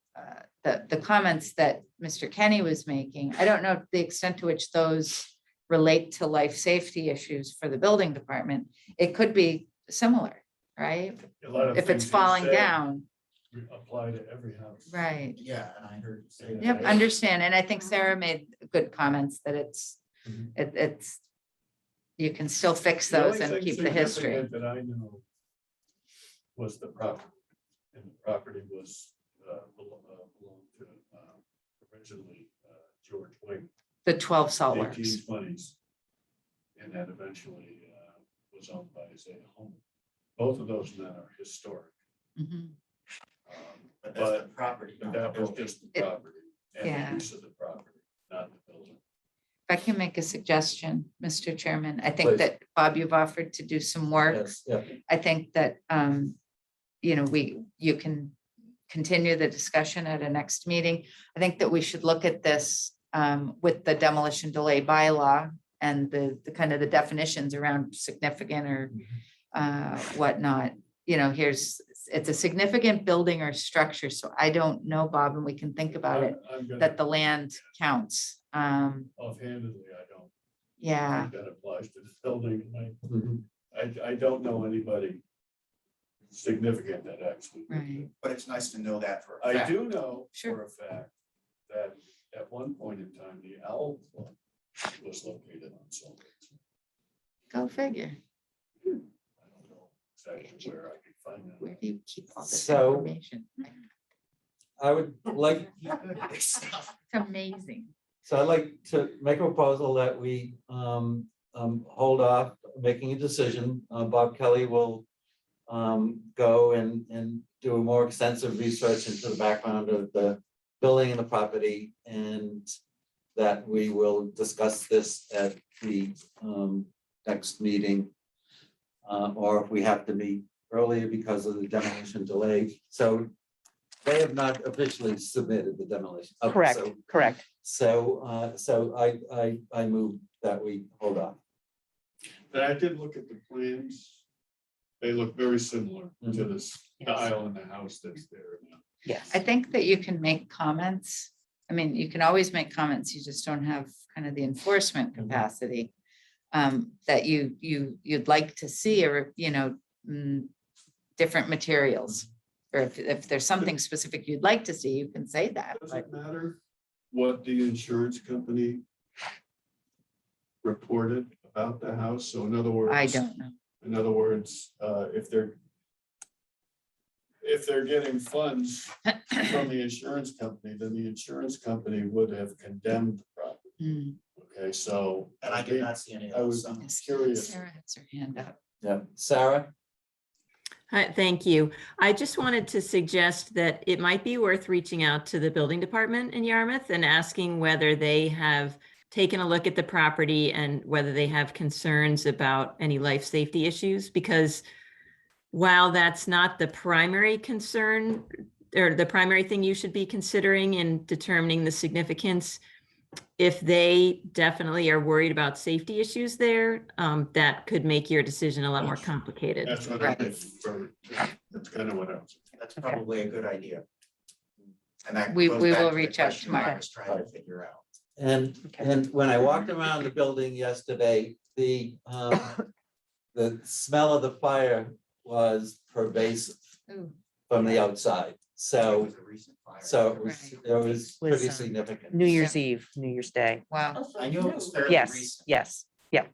the comments that Mr. Kenny was making. I don't know the extent to which those relate to life safety issues for the building department. It could be similar, right? A lot of If it's things he falling said down, apply to every house. right? Yeah, and I heard you say that. Yep, understand. And I think Sarah made good comments that Mhm. it's, you can still fix The those only and thing keep the history. significant that I know was the property, and the property was belonged to originally George Wing, The 12 salt works. 1820s, and that eventually was owned by Isaiah Home. Both of those men are historic, Mhm. But that's the property. but not the that was building. just the property and Yeah. the use of the property, not the building. If I can make a suggestion, Mr. Chairman, I Please. think that Bob, you've offered to do some work. Yes, yeah. I think that, you can continue the discussion at a next meeting. I think that we should look at this with the demolition delay bylaw and the kind of the definitions around significant or whatnot. It's a significant building or structure, so I don't know, Bob, and we can think about it, I'm gonna- that the land counts. Offhandedly, I don't Yeah, think that applies to the building. Mhm. I don't know anybody significant that actually. did right. that. But it's nice to know that for a I fact. do know Sure. for a fact that at one point in time, the Owl Club was located on Salt Lake. Go figure. I don't know exactly where I could find that. Where do you keep all this So- information? I would like, It's amazing. so I'd like to make a proposal that we hold off making a decision. Bob Kelly will go and do a more extensive research into the background of the building and the property, and that we will discuss this at the next meeting. Or if we have to meet earlier because of the demolition delay. So they have not officially submitted the demolition. Okay, Correct, so- correct. So I move that we hold on. But I did look at the plans. They look very similar to the style in the house that's there now. Yes. I think that you can make comments. I mean, you can always make comments. You just don't have kind of the enforcement capacity that you'd like to see, or, different materials. Or if there's something specific you'd like to see, you can say that. Does But it matter what the insurance company reported about the house? So in other words. I don't know. In other words, if they're getting funds from the insurance company, then the insurance company would have condemned the property. Hmm. Okay, so. And I did not see any of I those. was curious. Sarah has her hand up. Yeah, Sarah? Hi, thank you. I just wanted to suggest that it might be worth reaching out to the building department in Yarmouth and asking whether they have taken a look at the property and whether they have concerns about any life safety issues, because while that's not the primary concern or the primary thing you should be considering in determining the significance, if they definitely are worried about safety issues there, that could make your decision a lot more complicated. That's what I think. That's kind of what I was. That's probably a good idea. And that We goes will back to the reach out question I tomorrow. was trying to figure out. And when I walked around the building yesterday, the smell of the fire was pervasive Ooh. from the outside. It So, was a recent fire. it was Was, pretty um, significant. New Year's Eve, New Year's Day. Wow. I knew it was fairly Yes, recent. yes, yeah,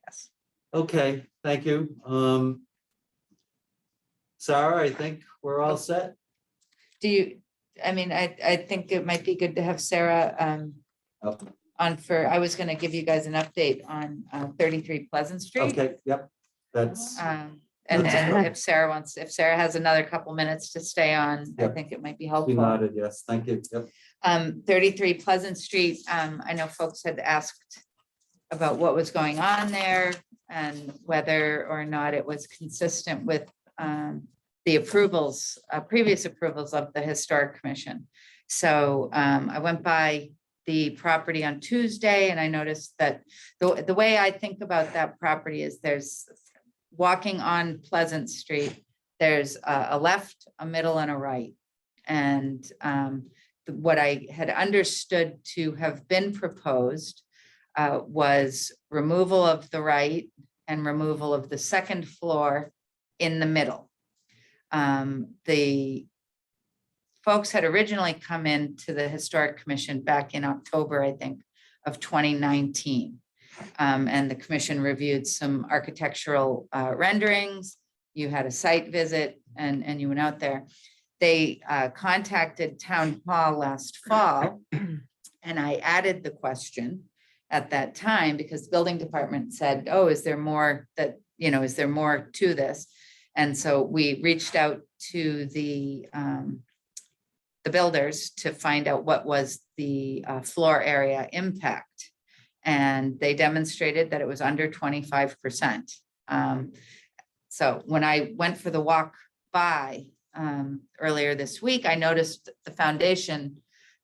yes. Okay, thank you. Sarah, I think we're all set. Do you, I mean, I think it might be good to have Sarah Oh, on for, I was gonna give you guys an update on 33 Pleasant Street. Okay, yep, that's, And That's then fine. if Sarah has another couple minutes to stay on, I Yep. think it might be we helpful. nodded, yes, thank you. Yep. 33 Pleasant Street, I know folks had asked about what was going on there and whether or not it was consistent with the approvals, previous approvals of the Historic Commission. So I went by the property on Tuesday and I noticed that the way I think about that property is there's walking on Pleasant Street, there's a left, a middle and a right. And what I had understood to have been proposed was removal of the right and removal of the second floor in the middle. The folks had originally come in to the Historic Commission back in October, I think, of 2019. And the commission reviewed some architectural renderings. You had a site visit and you went out there. They contacted Town Hall last fall. And I added the question at that time because the building department said, oh, is there more that, is there more to this? And so we reached out to the builders to find out what was the floor area impact. And they demonstrated that it was under 25%. So when I went for the walk by earlier this week, I noticed the foundation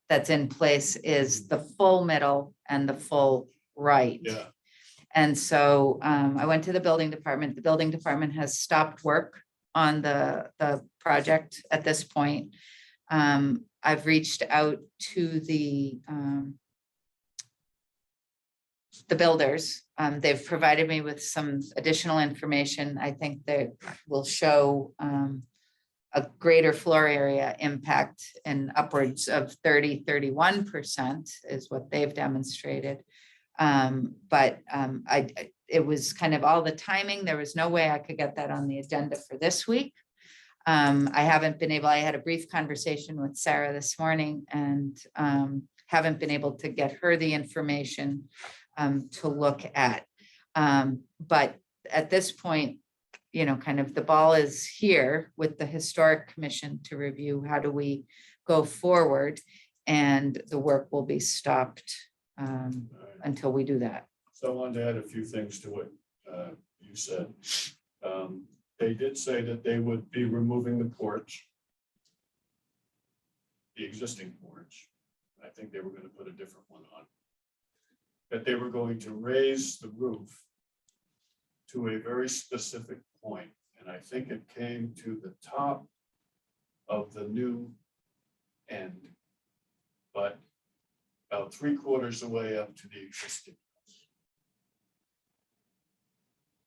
that's in place is the full middle and the full right. Yeah. And so I went to the building department. The building department has stopped work on the project at this point. I've reached out to the builders. They've provided me with some additional information. I think that will show a greater floor area impact in upwards of 31% is what they've demonstrated. But it was kind of all the timing. There was no way I could get that on the agenda for this week. I haven't been able, I had a brief conversation with Sarah this morning and haven't been able to get her the information to look at. But at this point, kind of the ball is here with the Historic Commission to review how do we go forward, and the work will be stopped until we do that. So I wanted to add a few things to what you said. They did say that they would be removing the porch, the existing porch. I think they were going to put a different one on. That they were going to raise the roof to a very specific point, and I think it came to the top of the new end, but about 3/4 of the way up to the existing.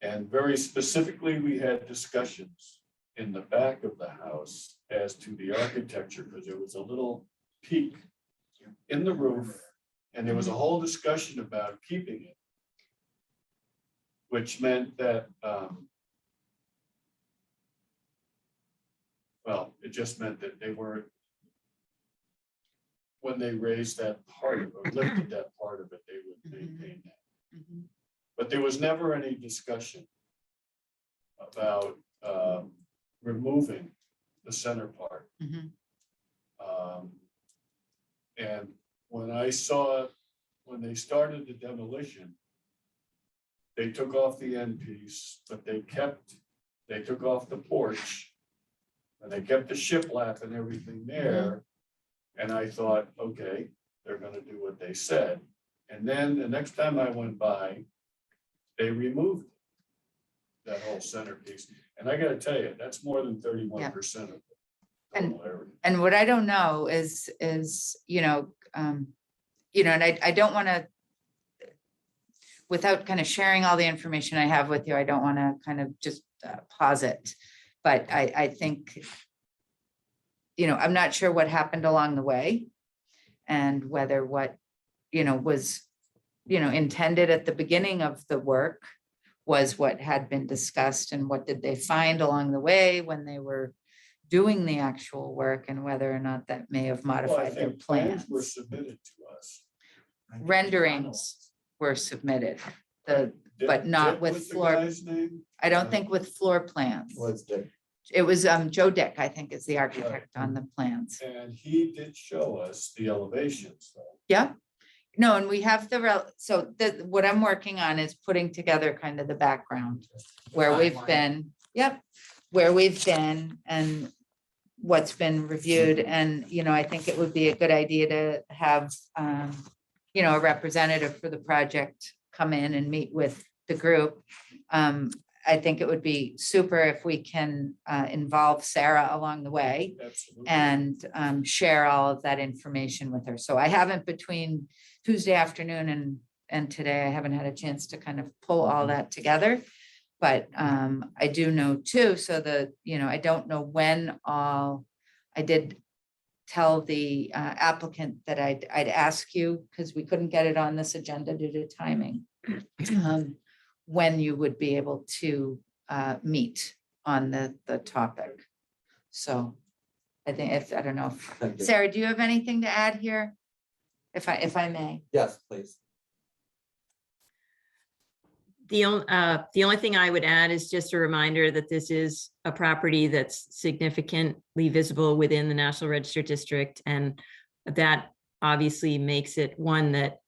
And very specifically, we had discussions in the back of the house as to the architecture, because there was a little peak in the roof, and there was a whole discussion about keeping it, which meant that, well, it just meant that they weren't, when they raised that part of, or lifted that part of it, they would maintain that. Mhm. But there was never any discussion about removing the center part. Mhm. And when I saw, when they started the demolition, they took off the end piece, but they took off the porch. And they kept the shiplap and everything there. And I thought, okay, they're gonna do what they said. And then the next time I went by, they removed that whole centerpiece. And I gotta tell you, that's more than 31% of the total area. And what I don't know is, and I don't want to, without kind of sharing all the information I have with you, I don't want to kind of just pause it. But I think, I'm not sure what happened along the way and whether what, was, intended at the beginning of the work was what had been discussed, and what did they find along the way when they were doing the actual work, and whether or not that may have Well, I modified their think plans were plans. submitted to us. Renderings were submitted, but Dick- not Dick with was the floor, guy's name? I don't think with floor plans. Was the, It was Joe Dick, I think, is the architect on the plans. And he did show us the elevations, though. Yeah. No, and we have what I'm working on is putting together kind of the background where we've been, where we've been and what's been reviewed. And, I think it would be a good idea to have, a representative for the project come in and meet with the group. I think it would be super if we can involve Sarah along the way Absolutely. and share all of that information with her. So I haven't, between Tuesday afternoon and today, I haven't had a chance to kind of pull all that together. But I do know too, so I don't know when all, I did tell the applicant that I'd ask you, because we couldn't get it on this agenda due to timing, when you would be able to meet on the topic. So I think I don't know, thank you. Sarah, do you have anything to add here? If I may. Yes, please. The only thing I would add is just a reminder that this is a property that's significantly visible within the National Register District, and that obviously makes it one that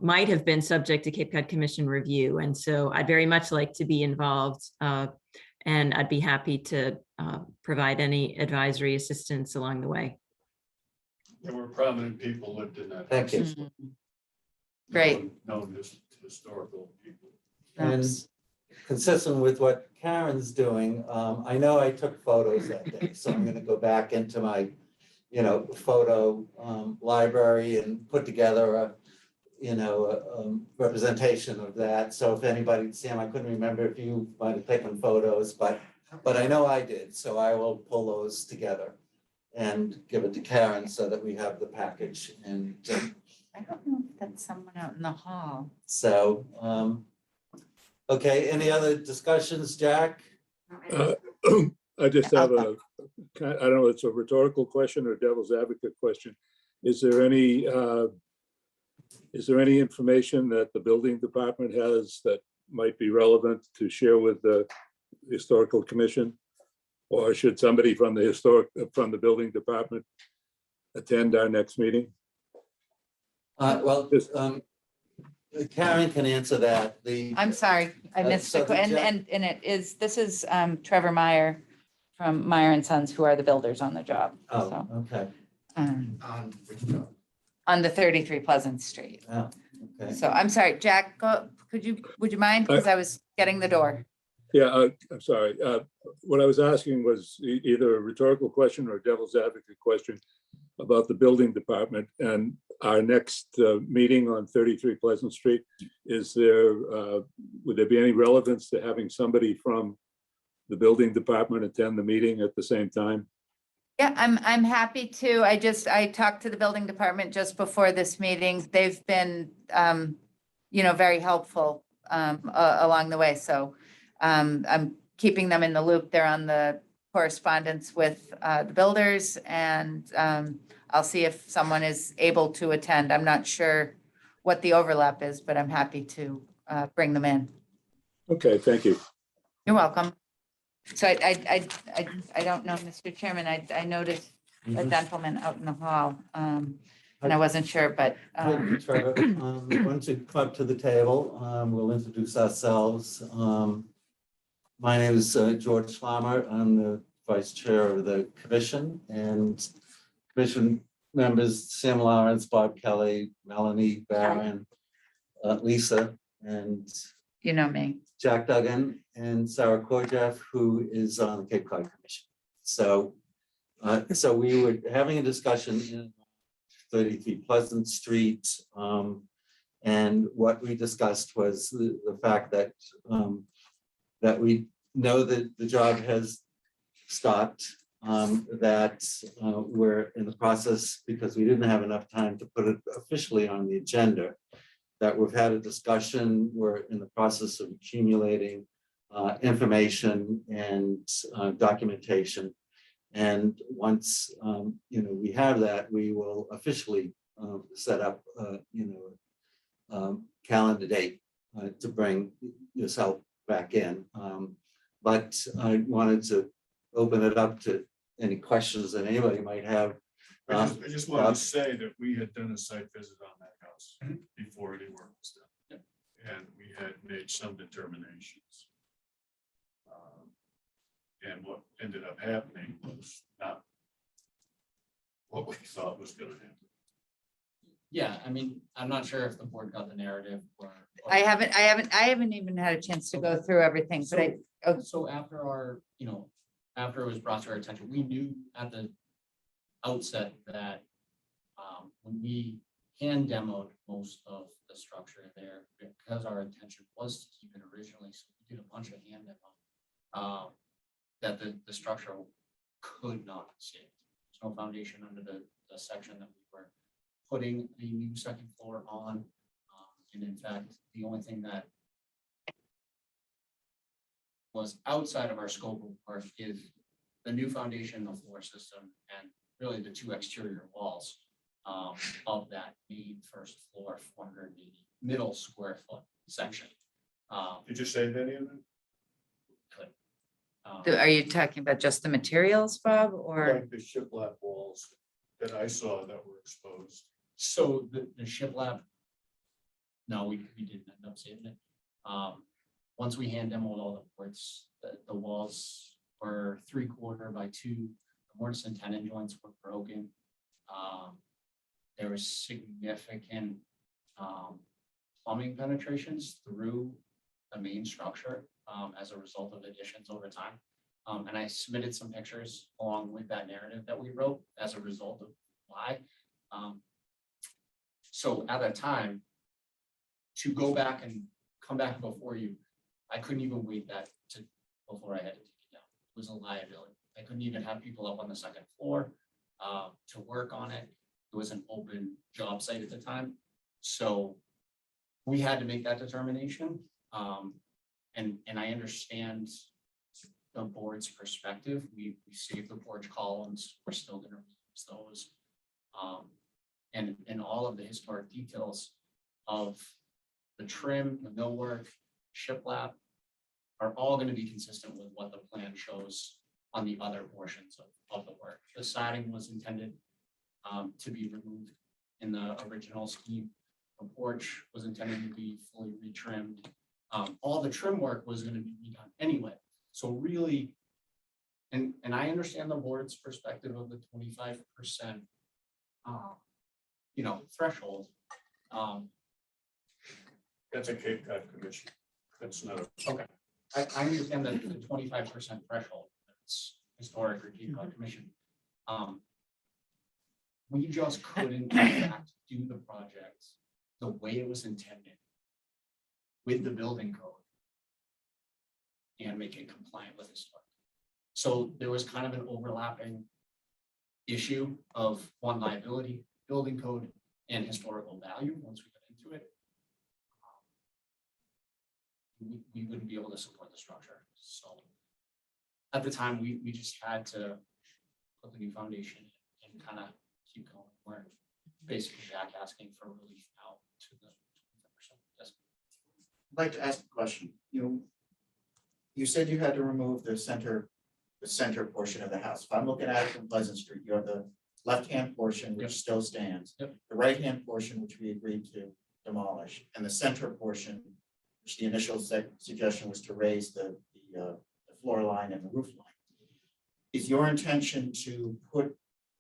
might have been subject to Cape Cod Commission review. And so I'd very much like to be involved, and I'd be happy to provide any advisory assistance along the way. There were prominent people lived in that. Thank you. house. Great. Known as historical people. And consistent with what Karen's doing, I know I took photos that day, so I'm gonna go back into my, photo library and put together a representation of that. So if anybody, Sam, I couldn't remember if you might have taken photos, but I know I did, so I will pull those together and give it to Karen so that we have the package. And I don't know if that's someone out in the hall. so, okay, any other discussions, Jack? I just have I don't know, it's a rhetorical question or devil's advocate question. Is there any information that the building department has that might be relevant to share with the historical commission? Or should somebody from the building department attend our next meeting? Well, Karen can answer that. I'm sorry, I missed so the, the and this is Trevor Meyer from Meyer and Sons, who are the builders on the job. Oh, So, okay. On which job? on the 33 Pleasant Street. Oh, okay. So I'm sorry, Jack, would you mind? Because I was getting the door. Yeah, I'm sorry. What I was asking was either a rhetorical question or a devil's advocate question about the building department and our next meeting on 33 Pleasant Street. Would there be any relevance to having somebody from the building department attend the meeting at the same time? Yeah, I'm happy to. I talked to the building department just before this meeting. They've been, very helpful along the way. So I'm keeping them in the loop. They're on the correspondence with the builders, and I'll see if someone is able to attend. I'm not sure what the overlap is, but I'm happy to bring them in. Okay, thank you. You're welcome. So I don't know, Mr. Chairman, I noticed a Mhm. gentleman out in the hall, and I wasn't sure, but, Hi, Trevor. Once you come up to the table, we'll introduce ourselves. My name is George Farmer. I'm the vice chair of the commission, and commission members Sam Lawrence, Bob Kelly, Melanie Barron, Lisa, and you know me. Jack Duggan, and Sarah Korjeff, who is on the Cape Cod Commission. So, so we were having a discussion in 33 Pleasant Street. And what we discussed was the fact that that we know that the job has stopped, that we're in the process, because we didn't have enough time to put it officially on the agenda, that we've had a discussion, we're in the process of accumulating information and documentation. And once we have that, we will officially set up calendar date to bring yourself back in. But I wanted to open it up to any questions that anybody might have. I just wanted to say that we had done a site visit on that house before any work was done. And we had made some determinations. And what ended up happening was not what we thought was gonna happen. Yeah, I mean, I'm not sure if the board got the narrative or. I haven't even had a chance to go through everything, but So after after it was brought to our attention, we knew at the outset that when we hand demoed most of the structure there, because our intention was to keep it originally, so we did a bunch of hand demo, that the structure could not be saved. There's no foundation under the section that we were putting a new second floor on. And in fact, the only thing that was outside of our scope of work is the new foundation, the floor system, and really the two exterior walls of that main first floor 480 middle square foot section. Did you save any of it? are you talking about just the materials, Bob, or? Like the shiplap walls that I saw that were exposed. So the shiplap, no, we didn't end up saving it. Once we hand demoed all the boards, the walls were 3/4 by 2. The mortise and tenon joints were broken. There was significant plumbing penetrations through the main structure as a result of additions over time. And I submitted some pictures along with that narrative that we wrote as a result of why. So at that time, to go back and come back before you, I couldn't even wait that to before I had to take it down. It was a liability. I couldn't even have people up on the second floor to work on it. It was an open job site at the time. So we had to make that determination. And I understand the board's perspective. We saved the porch columns. We're still going to use those. And all of the historic details of the trim, the millwork, shiplap are all going to be consistent with what the plan shows on the other portions of the work. The siding was intended to be removed in the original scheme. The porch was intended to be fully retrimmed. All the trim work was going to be redone anyway. So really, and I understand the board's perspective of the 25%, threshold. That's a Cape Cod commission. That's not a. Okay. I understand that the 25% threshold, that's historic or Cape Cod commission. We just couldn't in fact do the project the way it was intended with the building code and make it compliant with historic. So there was kind of an overlapping issue of one liability, building code, and historical value. Once we got into it, we wouldn't be able to support the structure. So at the time, we just had to put the new foundation and kind of keep going. We're basically back asking for relief now to the 25%. Yes. I'd like to ask a question. you said you had to remove the center portion of the house. If I'm looking at it from Pleasant Street, you have the left-hand portion, which Yep. still stands. Yep. The right-hand portion, which we agreed to demolish, and the center portion, which the initial suggestion was to raise the floor line and the roof line. Is your intention to put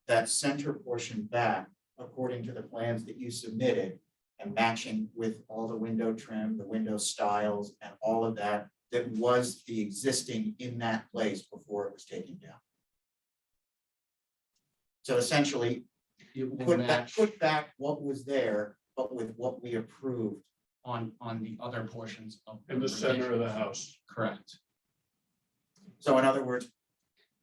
that center portion back according to the plans that you submitted and matching with all the window trim, the window styles, and all of that that was the existing in that place before it was taken down? So essentially, It will put match back what was there, but with what we approved. on the other portions of. In the center of the house. Correct. So in other words,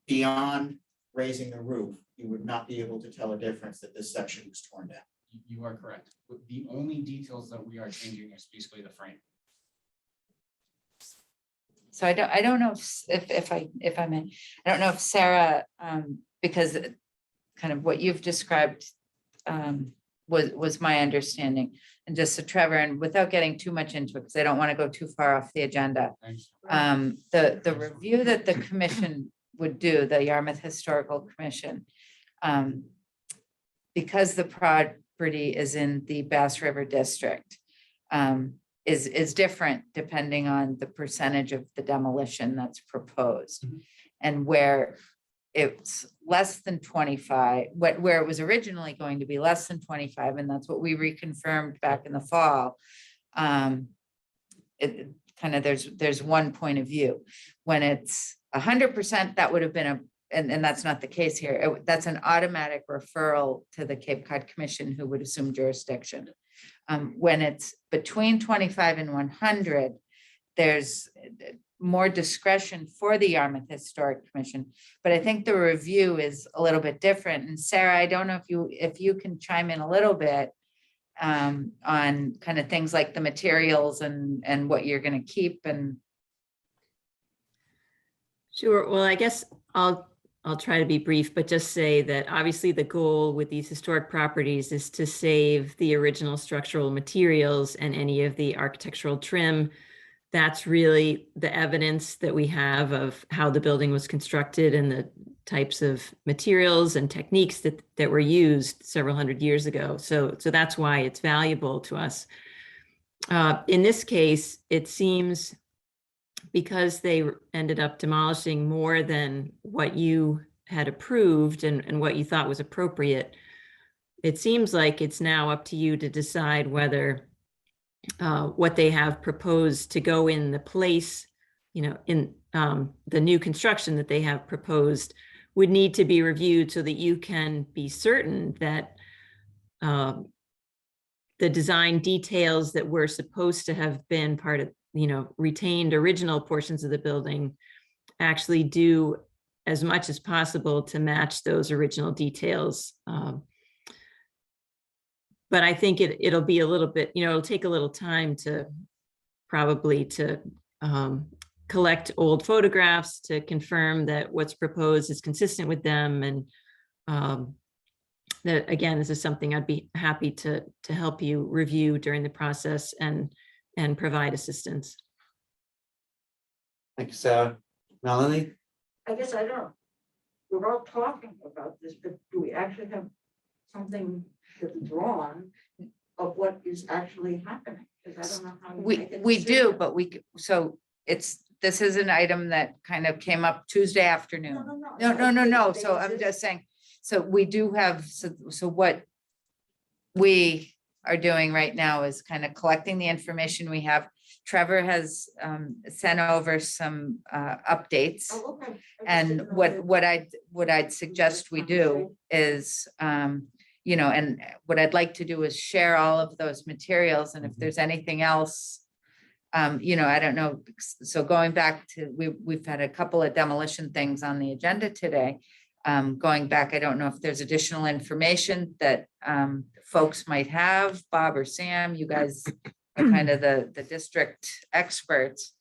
beyond raising the roof, you would not be able to tell a difference that this section was torn down. You are correct. The only details that we are changing is basically the frame. So I don't know if I may, I don't know if Sarah, because kind of what you've described was my understanding. And just so Trevor, and without getting too much into it, because I don't want to go too far off the agenda. The review that the commission would do, the Yarmouth Historical Commission, because the property is in the Bass River District, is different depending on the percentage of the demolition that's proposed. Mhm. And where it's less than 25, where it was originally going to be less than 25, and that's what we reconfirmed back in the fall. It kind of, there's one point of view. When it's 100%, that would have been and that's not the case here. That's an automatic referral to the Cape Cod Commission, who would assume jurisdiction. When it's between 25 and 100, there's more discretion for the Yarmouth Historic Commission, but I think the review is a little bit different. And Sarah, I don't know if you can chime in a little bit on kind of things like the materials and what you're going to keep and. Sure. Well, I guess I'll try to be brief, but just say that obviously the goal with these historic properties is to save the original structural materials and any of the architectural trim. That's really the evidence that we have of how the building was constructed and the types of materials and techniques that were used several hundred years ago. So that's why it's valuable to us. In this case, it seems, because they ended up demolishing more than what you had approved and what you thought was appropriate, it seems like it's now up to you to decide whether what they have proposed to go in the place, in the new construction that they have proposed would need to be reviewed so that you can be certain that the design details that were supposed to have been part of, retained original portions of the building actually do as much as possible to match those original details. But I think it'll be a little bit, it'll take a little time to probably collect old photographs to confirm that what's proposed is consistent with them. And that, again, this is something I'd be happy to help you review during the process and provide assistance. Thank you, Sarah. Melanie? I guess I don't. We're all talking about this, but do we actually have something that's drawn of what is actually happening? Because I don't know how. you make a We do, decision. but this is an item that kind of came up Tuesday afternoon. No. So I'm just saying, so we do have, so what we are doing right now is kind of collecting the information we have. Trevor has sent over some updates. Oh, okay. And what I'd suggest we do is, and what I'd like to do is share all of those materials. And if there's anything else, I don't know. So going back to, we've had a couple of demolition things on the agenda today. Going back, I don't know if there's additional information that folks might have, Bob or Sam, you guys are kind of the district experts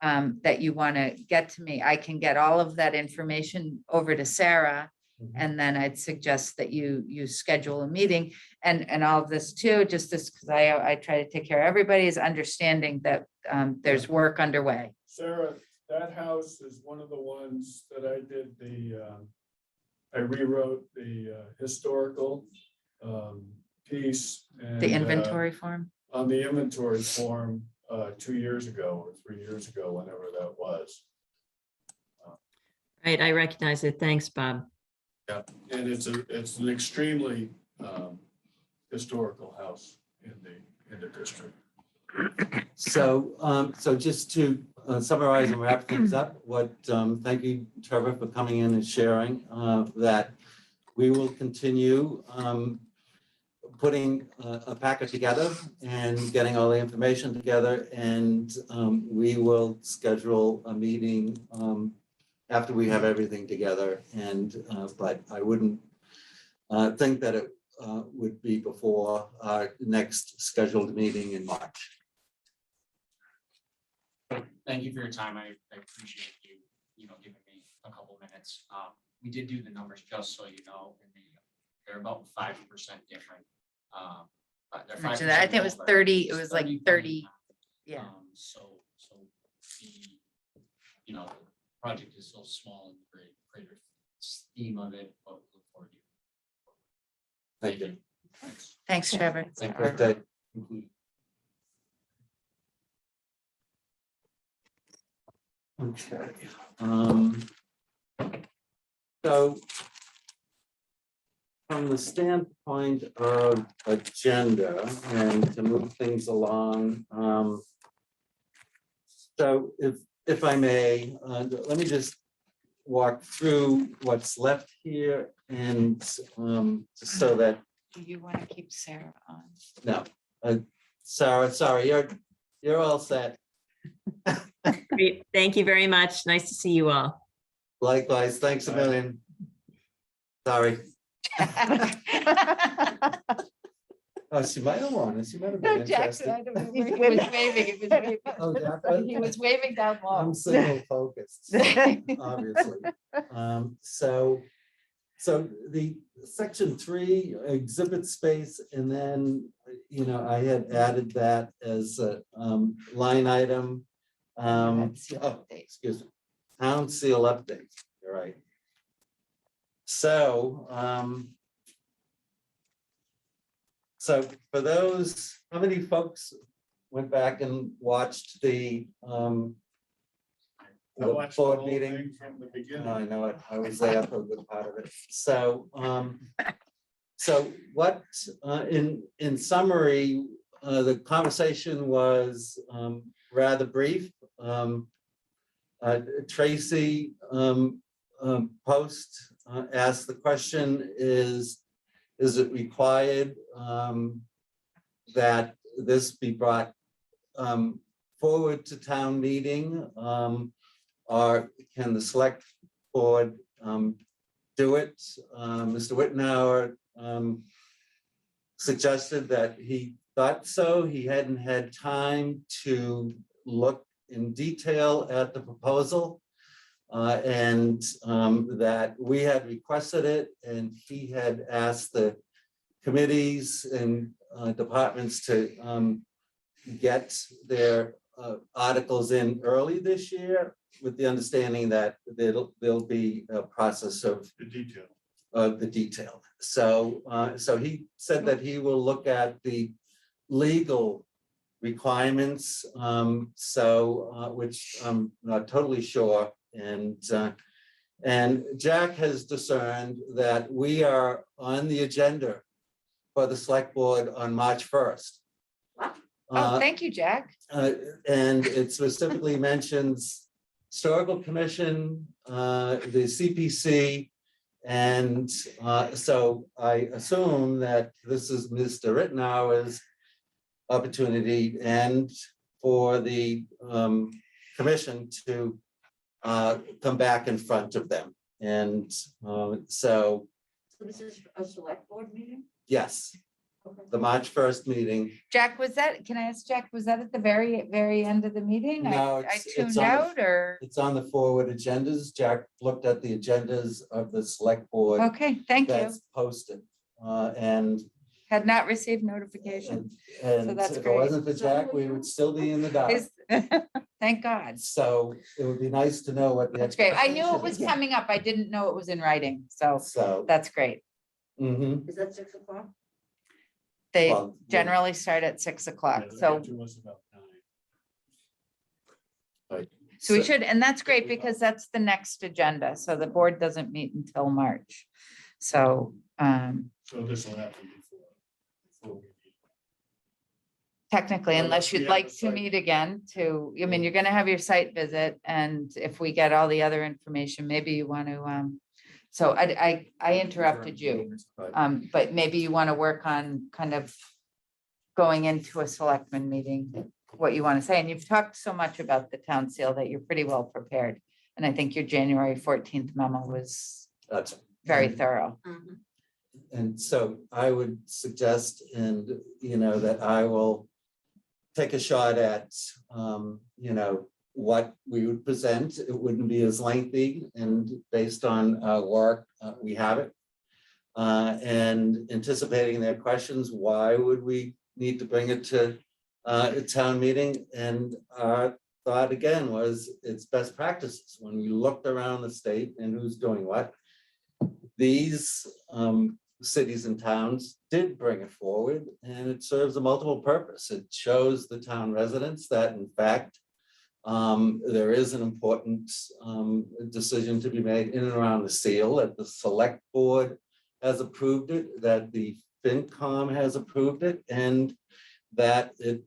that you want to get to me. I can get all of that information over to Sarah. And then I'd suggest that you schedule a meeting and all of this too, just this, because I try to take care of everybody's understanding that there's work underway. Sarah, that house is one of the ones that I did I rewrote the historical piece. The and, inventory form. On the inventory form 2 years ago or 3 years ago, whenever that was. Right, I recognize it. Thanks, Bob. Yeah, and it's an extremely historical house in the district. So, so just to summarize and wrap things up, thank you, Trevor, for coming in and sharing that we will continue putting a packet together and getting all the information together, and we will schedule a meeting after we have everything together. And but I wouldn't think that it would be before our next scheduled meeting in March. Thank you for your time. I appreciate you giving me a couple minutes. We did do the numbers just so you know, and they're about 5% different. They're 5% I think it was over. 30, it It's was like 30. 30. Yeah. So the project is so small and greater scheme of it, but look forward to it. Thank you. Thanks. Thanks, Trevor. Thank Good day. Okay. So from the standpoint of agenda and to move things along, so if I may, let me just walk through what's left here and just so that, Do you want to keep Sarah on? no, Sarah, sorry, you're all set. Great. Thank you very much. Nice to see you all. Likewise, thanks a million. Sorry. Oh, she might have won. She might have been No, Jackson, interested. I don't know where he was waving. He was waving. Oh, Jack, He was waving down I'm low. single focused, obviously. So the section 3 exhibit space, and then, I had added that as a line item. Excuse me, town seal update, you're right. So, so for those, how many folks went back and watched the I watched the board whole meeting? thing from the beginning. I know it. I was there for a good part of it. So, so what, in summary, the conversation was rather brief. Tracy Post asked the question, is it required that this be brought forward to town meeting? Or can the select board do it? Mr. Wittenauer suggested that he thought so. He hadn't had time to look in detail at the proposal, and that we had requested it, and he had asked the committees and departments to get their articles in early this year, with the understanding that there'll be a process of the detail. So so he said that he will look at the legal requirements, which I'm not totally sure, and Jack has discerned that we are on the agenda for the select board on March 1st. Oh, thank you, Jack. And it specifically mentions Historical Commission, the CPC, and so I assume that this is Mr. Rittenauer's opportunity and for the commission to come back in front of them. And so, So this is a select board meeting? yes, Okay. the March 1st meeting. Jack, can I ask Jack, was that at the very end of the meeting? No, I it's tuned on the- out or? It's on the forward agendas. Jack looked at the agendas of the select board. Okay, thank you. That's posted. And had not received notification. And that's if it great. wasn't for Jack, we would still be in the dark. Is- Thank God. So it would be nice to know what the. That's great. I knew it was expectation is. coming up. I didn't know it was in writing. So So. that's great. Mhm. Is that 6 o'clock? They Well, generally start at 6 o'clock. Yeah, So, to us about 9. so we should, and that's great because that's the next agenda. So the board doesn't meet until March. So, So this will happen before we meet. technically, Well, unless we you'd have like a to site- meet again to, I mean, you're gonna have your site visit and if we get all the other information, maybe you want to, so I interrupted you. Right. But maybe you want to work on kind of going into a selectman meeting, what you want to say. And you've talked so much about the town seal that you're pretty well prepared. And I think your January 14th memo was That's very thorough. And so I would suggest, and that I will take a shot at, what we would present. It wouldn't be as lengthy and based on work, we have it. And anticipating their questions, why would we need to bring it to a town meeting? And our thought again was it's best practices. When we looked around the state and who's doing what, these cities and towns did bring it forward, and it serves a multiple purpose. It shows the town residents that in fact, there is an important decision to be made in and around the seal, that the select board has approved it, that the FinCom has approved it, and that it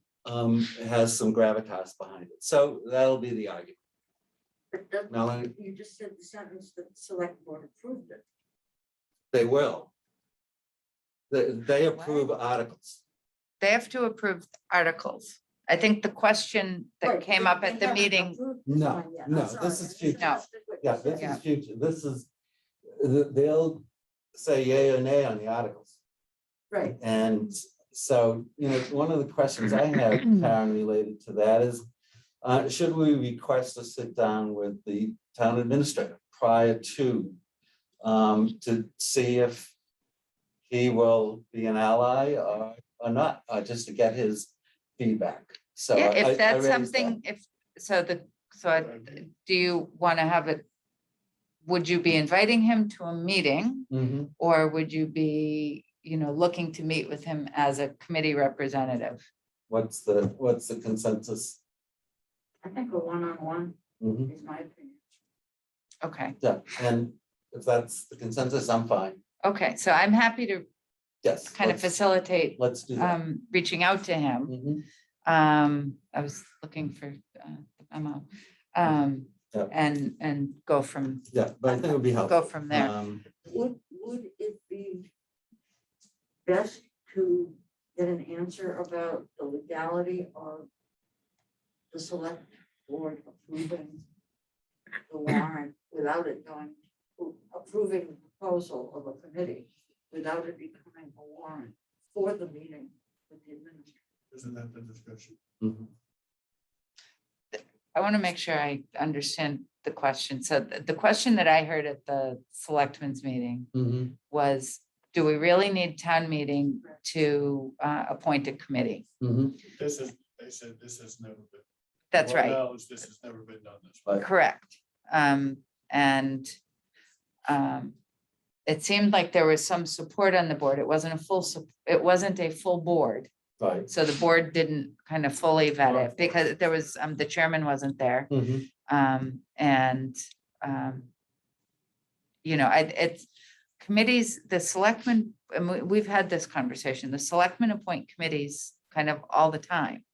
has some gravitas behind it. So that'll be the argument. But that- Melanie, You just said the sentence that the select board approved it. they will. They approve articles. They have to approve articles. I think the question that Right, came they- up they at the haven't meeting, approved this No, one yet. no, I'm sorry, this is I future. misunderstood what you Yeah, said. this Yeah. is future. This is, they'll say yay or nay on the articles. Right, And so, one of the questions I have, Karen, related to that is, should we request to sit down with the town administrator prior to see if he will be an ally or not, just to get his feedback. So yeah, I if that's raised that. something, do you want to have it? Would you be inviting him to a meeting? Mhm. Or would you be, looking to meet with him as a committee representative? What's the consensus? I think a one-on-one Mhm. is my opinion. Okay, Yeah, and if that's the consensus, I'm fine. okay, so I'm happy to Yes. kind of facilitate Let's do that. reaching out to him. Mhm. I was looking for the memo. Yeah. And go from, Yeah, but I think it would be helpful. go from there. Would it be best to get an answer about the legality of the select board approving the warrant without it going, approving the proposal of a committee without it becoming a warrant for the meeting with the administrator? Isn't that the discussion? Mhm. I want to make sure I understand the question. So the question that I heard at the selectmen's meeting Mhm. was, do we really need town meeting to appoint a committee? Mhm. They said this has never been. That's Well, right. no, this has never been done this way. Right. Correct. And it seemed like there was some support on the board. It wasn't a full board. Right. So the board didn't kind of fully vet it because there was, the chairman wasn't there. Mhm. It's committees, the selectmen, and we've had this conversation, the selectmen appoint committees kind of all the time.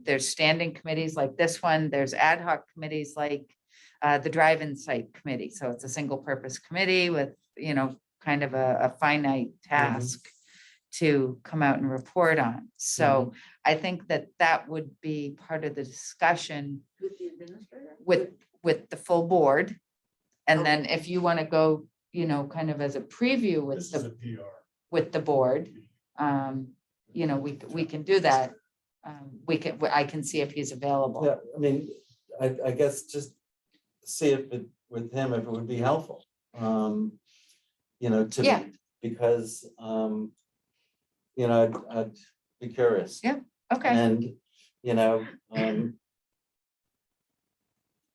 There's standing committees like this one, there's ad hoc committees like the drive-in site committee. So it's a single purpose committee with, kind of a finite task to come out and report on. So I think that would be part of the discussion With the administrator? with the full board. And then if you want to go, kind of as a preview with This is a the, PR. with the board, we can do that. I can see if he's available. Yeah, I mean, I guess just see if it, with him, if it would be helpful. To Yeah. meet, because you know, I'd be curious. Yeah. Okay, And, you know,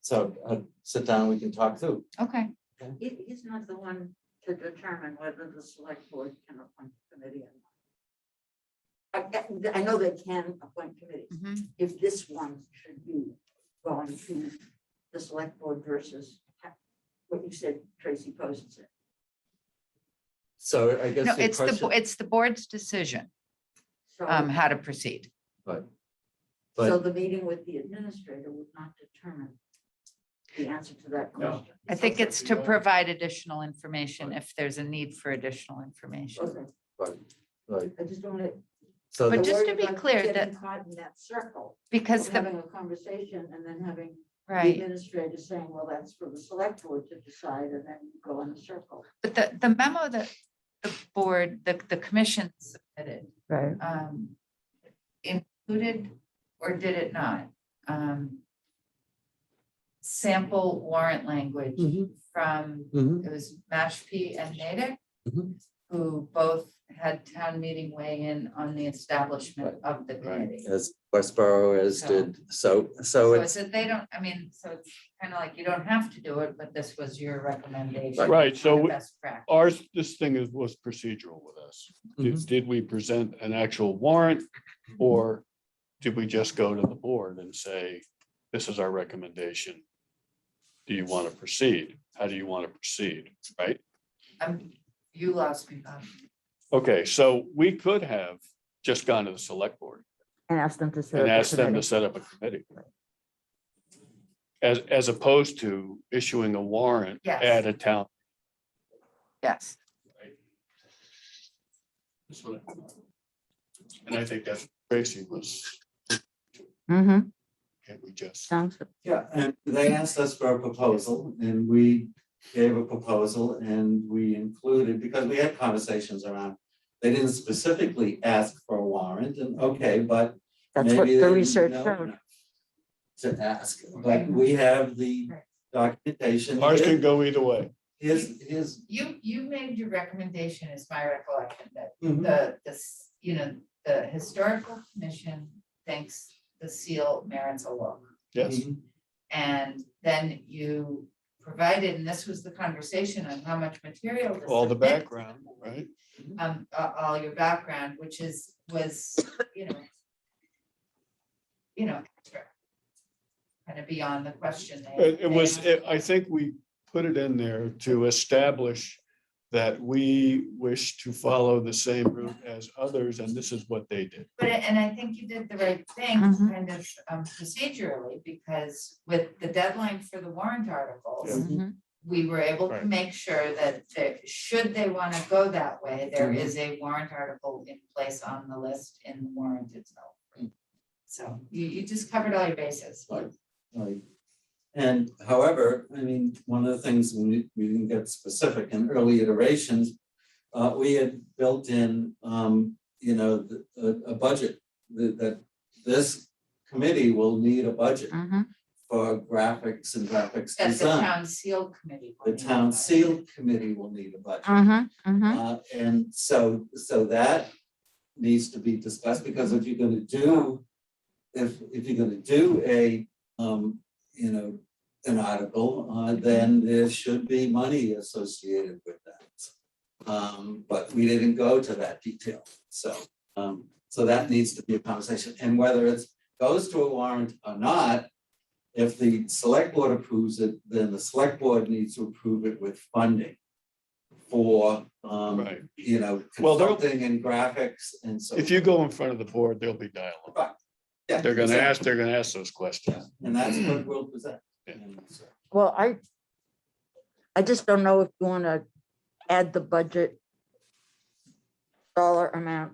so I'd sit down, we can talk through. okay. He's not the one to determine whether the select board can appoint a committee or not. I know they can appoint committees. Mhm. If this one should be going to the select board versus what you said, Tracy posted it. So I guess. No, the question- it's the board's decision, So, how to proceed. But, so but, the meeting with the administrator would not determine the answer to that No. question. I think it's to provide additional information if there's a need for additional information. Okay, right, I just don't want to. so But the- just to be clear Getting that, caught in that circle, because of the, having a conversation and then having the right, administrator saying, well, that's for the select board to decide, and then you go in a circle. but the memo that the board, the commission submitted, Right. included, or did it not? Sample warrant language Mhm. from, Mhm. it was Mashpee and Natick, Mhm. who both had town meeting weigh in on the establishment of the Right. committee. as Westboro as So- did, so So it's, it's that they don't, I mean, so it's kind of like you don't have to do it, but this was your recommendation. Right, so on the we- best practice. Ours, this thing was procedural with us. Did we present an actual warrant? Or did we just go to the board and say, this is our recommendation? Do you want to proceed? How do you want to proceed? Right? You lost me, Bob. Okay, so we could have just gone to the select board And ask them to set and up a asked them to committee. set up a committee. As opposed to issuing a warrant Yes. at a town. Yes. That's what I thought. And I think that's Tracy was, Mm-hmm, can we just, sounds good. yeah, and they asked us for a proposal and we gave a proposal and we included, because we had conversations around. They didn't specifically ask for a warrant and okay, but That's what maybe the they didn't research know showed. enough to ask, but we have the documentation. ours can go either way. His, You made your recommendation, is my recollection, that mhm, the historical commission thinks the seal merits a look. Yes, mhm, And then you provided, and this was the conversation on how much material. to all the submit, background, right? all your background, was, extra. Kind of beyond the question. It was, I think we put it in there to establish that we wish to follow the same route as others, and this is what they did. And I think you did the right thing, Mhm. kind of procedurally, because with the deadline for the warrant articles, Mhm. we were able to Right. make sure that should they want to go that way, there Mhm. is a warrant article in place on the list in the warrant itself. So you just covered all your bases. right. And however, I mean, one of the things we didn't get specific in early iterations, we had built in, a budget that this committee will need a budget Mhm. for graphics and graphics That the design. town seal committee. will The need town that. seal committee will need a budget. Mhm, mhm. And so that needs to be discussed, because if you're gonna do, if you're gonna do an article, then there should be money associated with that. But we didn't go to that detail, so that needs to be a conversation, and whether it goes to a warrant or not, if the select board approves it, then the select board needs to approve it with funding for, Right. Well, they'll- consulting and graphics and so. If you go in front of the board, there'll be dialogue. Yeah, They're gonna exactly. ask those questions. And that's what we'll present. Yeah. And so- Well, I just don't know if you want to add the budget dollar amount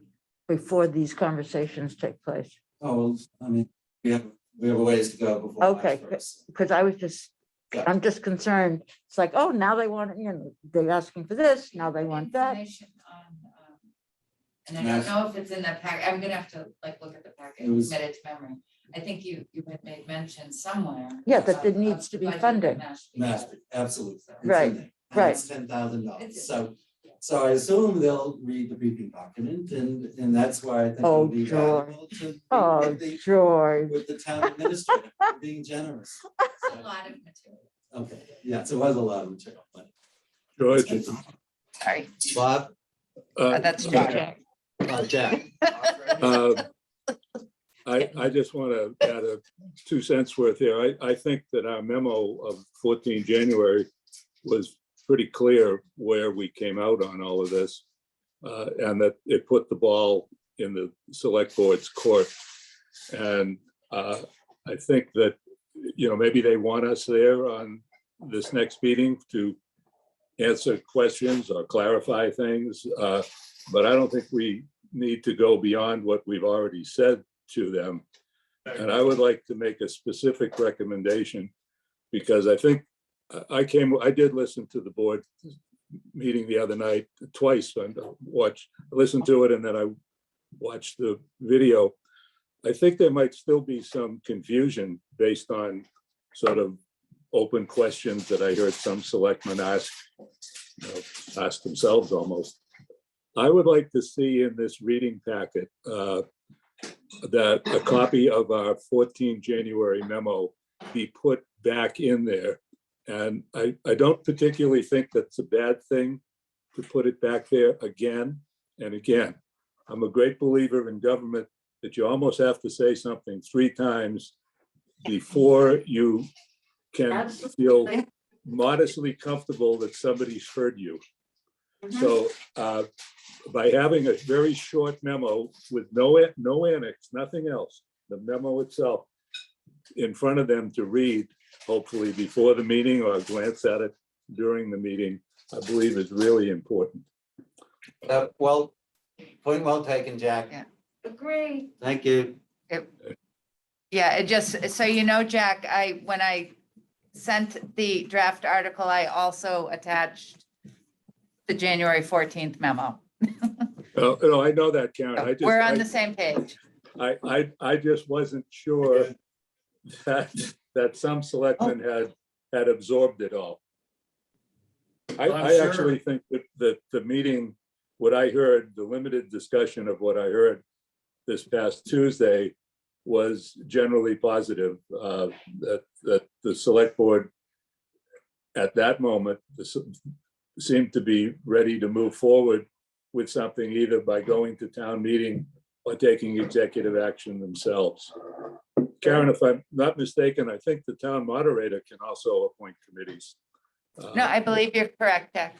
before these conversations take place. Oh, well, I mean, we have a ways to go before. March Okay, 1st. Because I'm just concerned. It's like, oh, now they want, they're asking for this, now they want that. Information on, and I don't know if it's in that pack, I'm gonna have to look at the packet, It was- commit it to memory. I think you had made mention somewhere. Yeah, that there of- needs of to be budget funding. Mashpee. Mashpee, absolutely. It's in Right, there, and right. It's $10,000, so So I assume they'll read the briefing document, and that's why I think it'll Oh, be joy. valuable to meet Oh, with the, George. with the town administrator, for being generous. A So, lot of material. okay, yes, it was a lot of material, but. George, Sorry, Bob, that's okay. Jack. Jack, I just want to add a 2 cents worth here. I think that our memo of 14 January was pretty clear where we came out on all of this. And that it put the ball in the select board's court. And I think that, maybe they want us there on this next meeting to answer questions or clarify things. But I don't think we need to go beyond what we've already said to them. And I would like to make a specific recommendation, because I think I did listen to the board meeting the other night twice and listened to it, and then I watched the video. I think there might still be some confusion based on sort of open questions that I heard some selectmen ask themselves almost. I would like to see in this reading packet that a copy of our 14 January memo be put back in there. And I don't particularly think that's a bad thing to put it back there again and again. I'm a great believer in government that you almost have to say something 3 times before you can feel modestly comfortable that somebody's heard you. So by having a very short memo with no annex, nothing else, the memo itself in front of them to read, hopefully before the meeting or glance at it during the meeting, I believe is really important. well, point well taken, Jack. Yeah. Agree. Thank you. Yeah, it just, so Jack, when I sent the draft article, I also attached the January 14th memo. No, I know that, Karen. We're on the same page. I just wasn't sure that some selectmen had absorbed it all. I actually think that the meeting, what I heard, the limited discussion of what I heard this past Tuesday was generally positive, that the select board at that moment seemed to be ready to move forward with something, either by going to town meeting or taking executive action themselves. Karen, if I'm not mistaken, I think the town moderator can also appoint committees. No, I believe you're correct, Jack.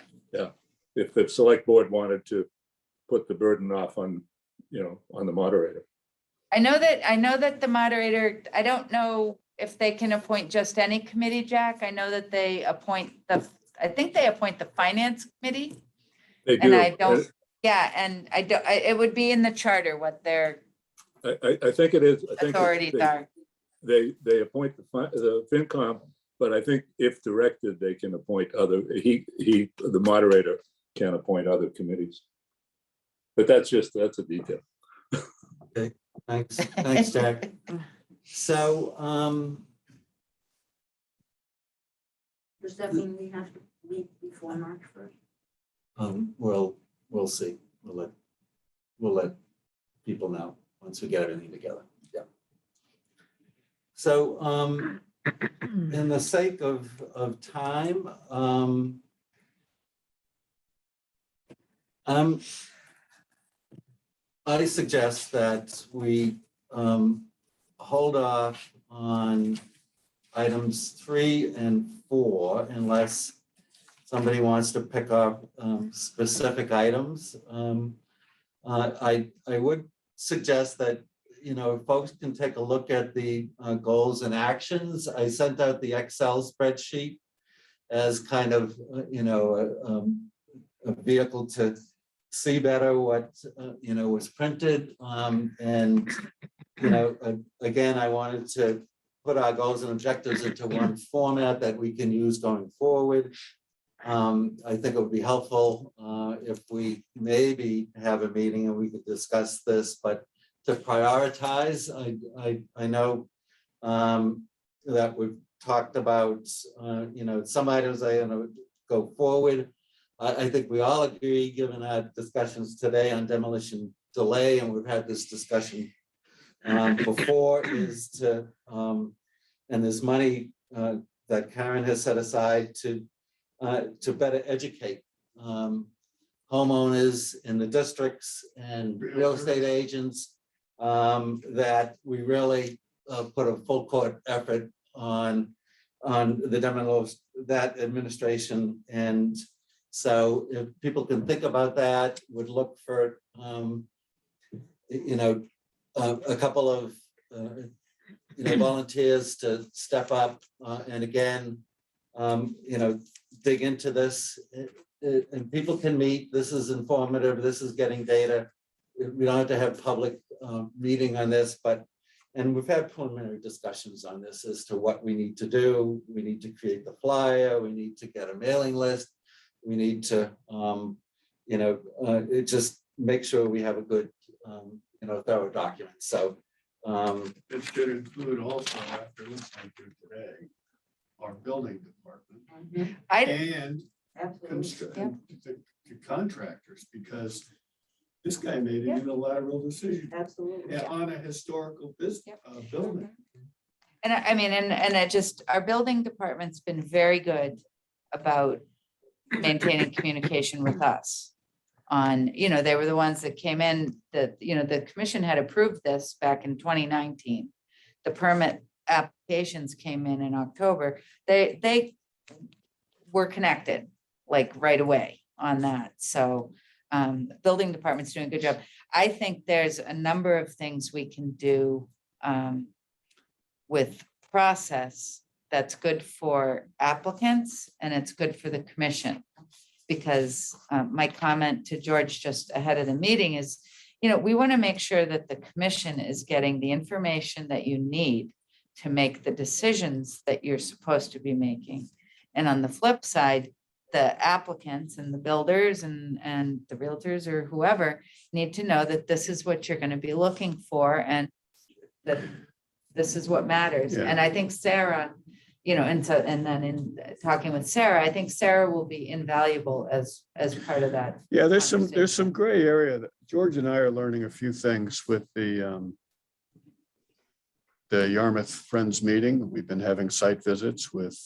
If the select board wanted to put the burden off on, on the moderator. I know that the moderator, I don't know if they can appoint just any committee, Jack. I know that they appoint I think they appoint the finance committee. They do. And I don't, and it would be in the charter what their I think it is. I think authorities are. They appoint the FinCom, but I think if directed, they can appoint the moderator can appoint other committees. But that's a detail. Okay, thanks, Jack. So, Does that mean we have to meet before March 1st? we'll see. We'll let people know once we get everything together. Yeah. So, in the sake of time, I suggest that we hold off on items 3 and 4 unless somebody wants to pick up specific items. I would suggest that, folks can take a look at the goals and actions. I sent out the Excel spreadsheet as kind of, a vehicle to see better what, was printed. And, again, I wanted to put our goals and objectives into one format that we can use going forward. I think it would be helpful if we maybe have a meeting and we could discuss this, but to prioritize, I know that we've talked about, some items I go forward. I think we all agree, given our discussions today on demolition delay, and we've had this discussion before, is to, and there's money that Karen has set aside to better educate homeowners in the districts and real estate agents, that we really put a full court effort on the demolition, that administration. And so if people can think about that, would look for, a couple of, volunteers to step up and again, dig into this. And people can meet. This is informative. This is getting data. We don't have to have public meeting on this, and we've had preliminary discussions on this as to what we need to do. We need to create the flyer. We need to get a mailing list. We need to, just make sure we have a good, thorough document. So. It should include also, after listening to today, our building department and Absolutely. the contractors, because this guy made a unilateral decision Absolutely. on a historical building. And I mean, and it just, our building department's been very good about maintaining communication with us on, they were the ones that came in, that, the commission had approved this back in 2019. The permit applications came in October. They were connected like right away on that. So building department's doing a good job. I think there's a number of things we can do with process that's good for applicants and it's good for the commission. Because my comment to George just ahead of the meeting is, we want to make sure that the commission is getting the information that you need to make the decisions that you're supposed to be making. And on the flip side, the applicants and the builders and the realtors or whoever need to know that this is what you're going to be looking for and that this is what matters. Yeah. And I think Sarah, and then in talking with Sarah, I think Sarah will be invaluable as part of that. Yeah, there's some conversation. gray area that George and I are learning a few things with the Yarmouth Friends meeting. We've been having site visits with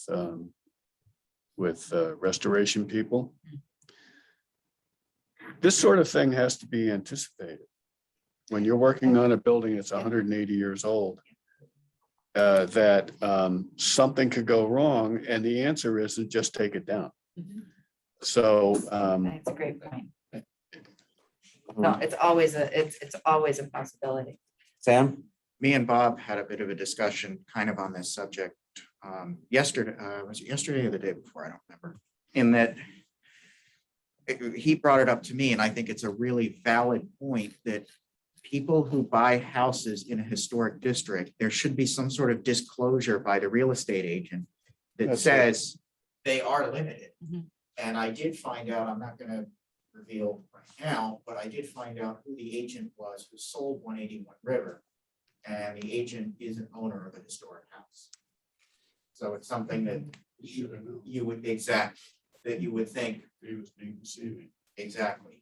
restoration people. This sort of thing has to be anticipated. When you're working on a building that's 180 years old, that something could go wrong, and the answer isn't just take it down. Mhm. So That's a great point. No, it's always a possibility. Sam? Me and Bob had a bit of a discussion kind of on this subject yesterday, was it yesterday or the day before? I don't remember. In that he brought it up to me, and I think it's a really valid point that people who buy houses in a historic district, there should be some sort of disclosure by the real estate agent that That's right. says they are limited. Mhm. And I did find out, I'm not gonna reveal right now, but I did find out who the agent was who sold 181 River. And the agent is an owner of a historic house. So it's something that Should have known. you would that you would think He was being deceiving. exactly.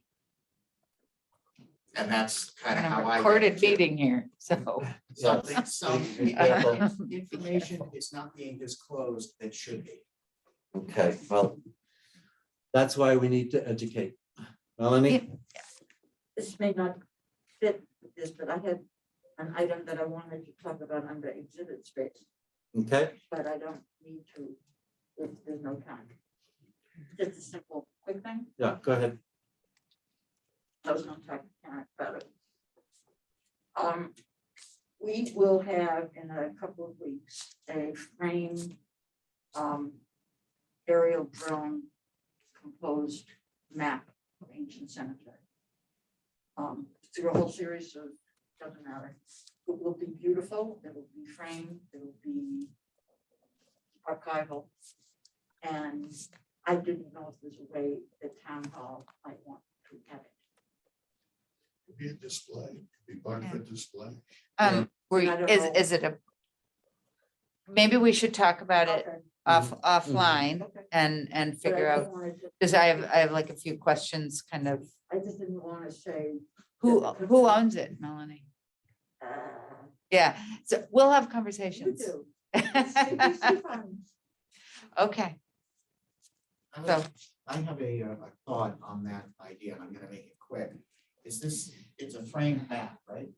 And that's kind of And how a I. recorded meeting here, so. Something, some Be careful. information is not being disclosed that should be. Okay, well, that's why we need to educate. Melanie? This may not fit with this, but I had an item that I wanted to talk about under exhibit space, Okay, but I don't need to, if there's no time. Just a simple, quick thing. yeah, go ahead. I was gonna talk to Karen about it. We will have in a couple of weeks, a frame, aerial drone composed map of ancient cemetery. Through a whole series of, doesn't matter, it will be beautiful, it will be framed, it will be archival. And I didn't know if there's a way the town hall might want to have it. Could be a display, could be part of a display. I don't know. Is it maybe we should talk about it Okay, offline okay. and But I figure just out, wanted to- Just I have like a few questions, kind of, I just didn't want to say. who owns it, Melanie? uh, Yeah, so we'll have You conversations. do. It's fun. Okay, so, I have a thought on that idea, and I'm gonna make it quick. Is this, it's a framed map, right?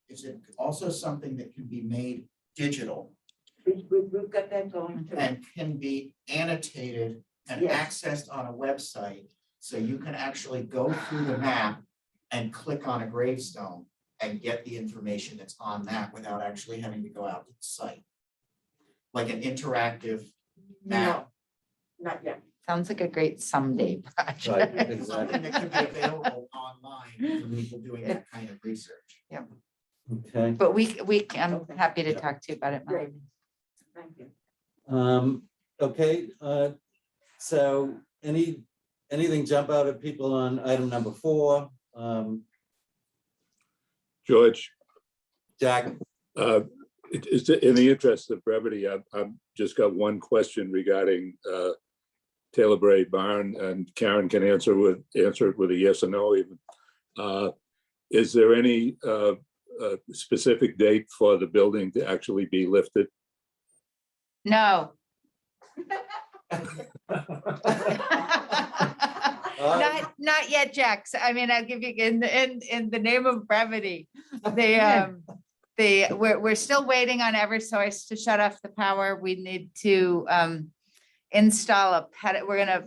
Is it also something that can be made digital We've got that going too. and can be annotated and Yes. accessed on a website? So you can actually go through the map and click on a gravestone and get the information that's on that without actually having to go out to the site. Like an interactive map. No, not yet. sounds like a great someday Right, project. Something exactly. that can be available online for people doing that kind of research. Okay. But I'm Okay. happy to Yeah. talk to you about it. Great. Melanie. Thank you. Okay, so anything jump out at people on item number 4? George, Jack, it's in the interest of brevity, I've just got one question regarding Taylor Bray Barn, and Karen can answer it with a yes or no even. Is there any specific date for the building to actually be lifted? No. Not yet, Jax. I mean, I'll give you in the name of brevity. We're still waiting on Eversource to shut off the power. We need to install a we're gonna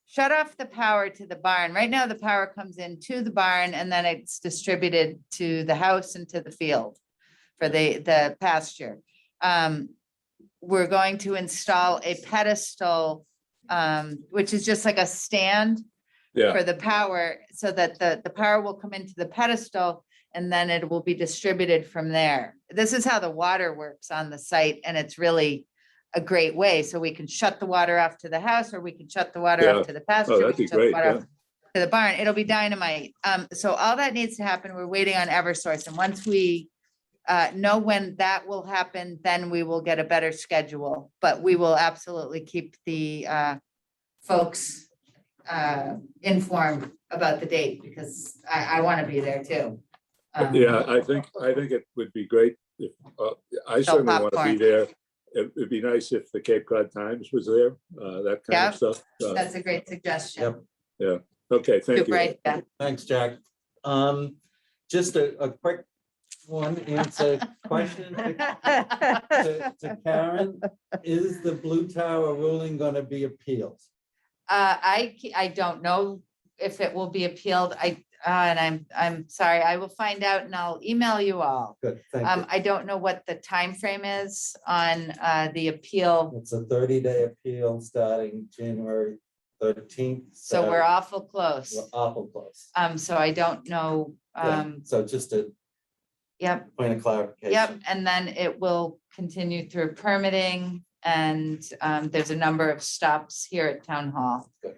shut off the power to the barn. Right now, the power comes in to the barn and then it's distributed to the house and to the field for the pasture. We're going to install a pedestal, which is just like a stand Yeah, for the power, so that the power will come into the pedestal and then it will be distributed from there. This is how the water works on the site, and it's really a great way. So we can shut the water off to the house, or we can shut the water Yeah. off to the pasture. oh, we that'd can be shut the great, water yeah. off to the barn. It'll be dynamite. So all that needs to happen. We're waiting on Eversource, and once we know when that will happen, then we will get a better schedule. But we will absolutely keep the folks informed about the date, because I want to be there too. Yeah, I think it would be great if, I certainly want to popcorn. be there. It'd be nice if the Cape Cod Times was there, that kind Yeah, of stuff. That's a great suggestion. Yep. Okay, thank you. Super idea. thanks, Jack. Just a quick one answer question to Karen. Is the Blue Tower ruling going to be appealed? I don't know if it will be appealed. And I'm sorry, I will find out and I'll email you all. Good, thank you. I don't know what the time frame is on the appeal, It's a 30-day appeal starting January 13th. so we're awful close. We're awful close. So I don't know. Yeah, so just a Yep, point of clarification. yep, and then it will continue through permitting, and there's a number of stops here at Town Hall Good.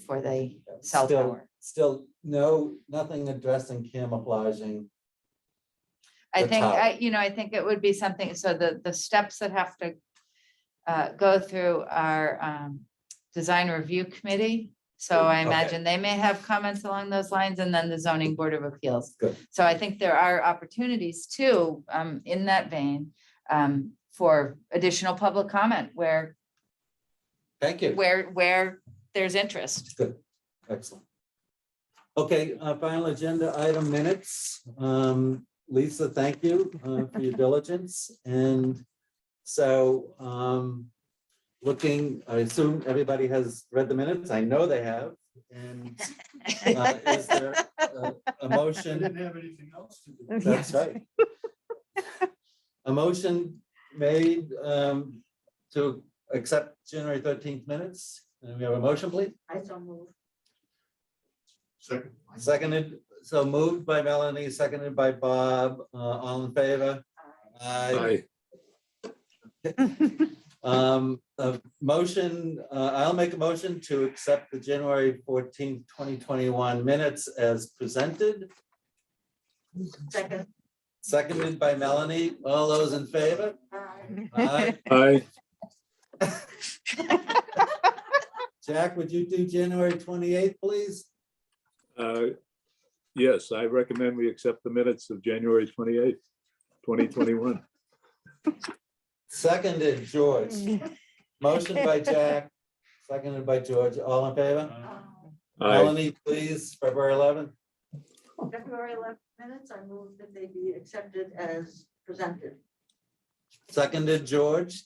For the Yeah, cell still- tower. Still, nothing addressing camouflaging. I the think, tower. I think it would be something, so the steps that have to go through our design review committee. So I Okay. imagine they may have comments along those lines, and then the zoning board of appeals. Good. So I think there are opportunities too, in that vein, for additional public comment where Thank you. where there's interest. Good, excellent. Okay, final agenda item minutes. Lisa, thank you for your diligence. And so I assume everybody has read the minutes. I know they have. And is there a motion? Didn't have anything else to do. That's right. A motion made to accept January 13th minutes. And we have a motion, please. I so move. Second. Seconded, so moved by Melanie, seconded by Bob, all in favor? Aye. A motion, I'll make a motion to accept the January 14th, 2021 minutes as presented, Second. seconded by Melanie, all those in favor? Aye. Aye. Aye. Jack, would you do January 28th, please? Yes, I recommend we accept the minutes of January 28th, 2021. Seconded, George. Motion by Jack, seconded by George. All in favor? Aye. Melanie, please, February 11th. February 11th minutes, I move that they be accepted as presented. Seconded, George.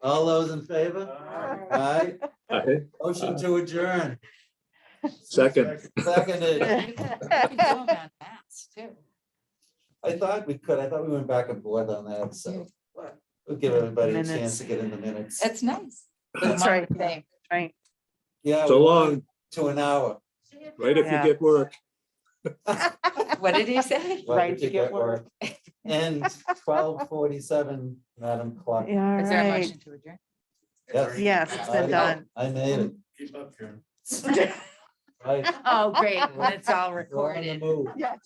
All those in favor? Aye. Aye. Motion to adjourn. Second. Seconded. You can do them on mass, too. I thought we could. I thought we went back and forth on that, so we'll give everybody a chance Minutes. to get in the minutes. It's nice. That's right. Thing. Right. Yeah. So we long, went to an hour. right if you Yeah. get work. What did he say? Well, Right did to you get work. And 12:47, Madam Clerk. Yeah, Is there a right. motion to adjourn? Yes. Yes, it's been I- done. I made it. Keep up, Karen. Right. Oh, great. It's all We're on the recorded. move. Yes.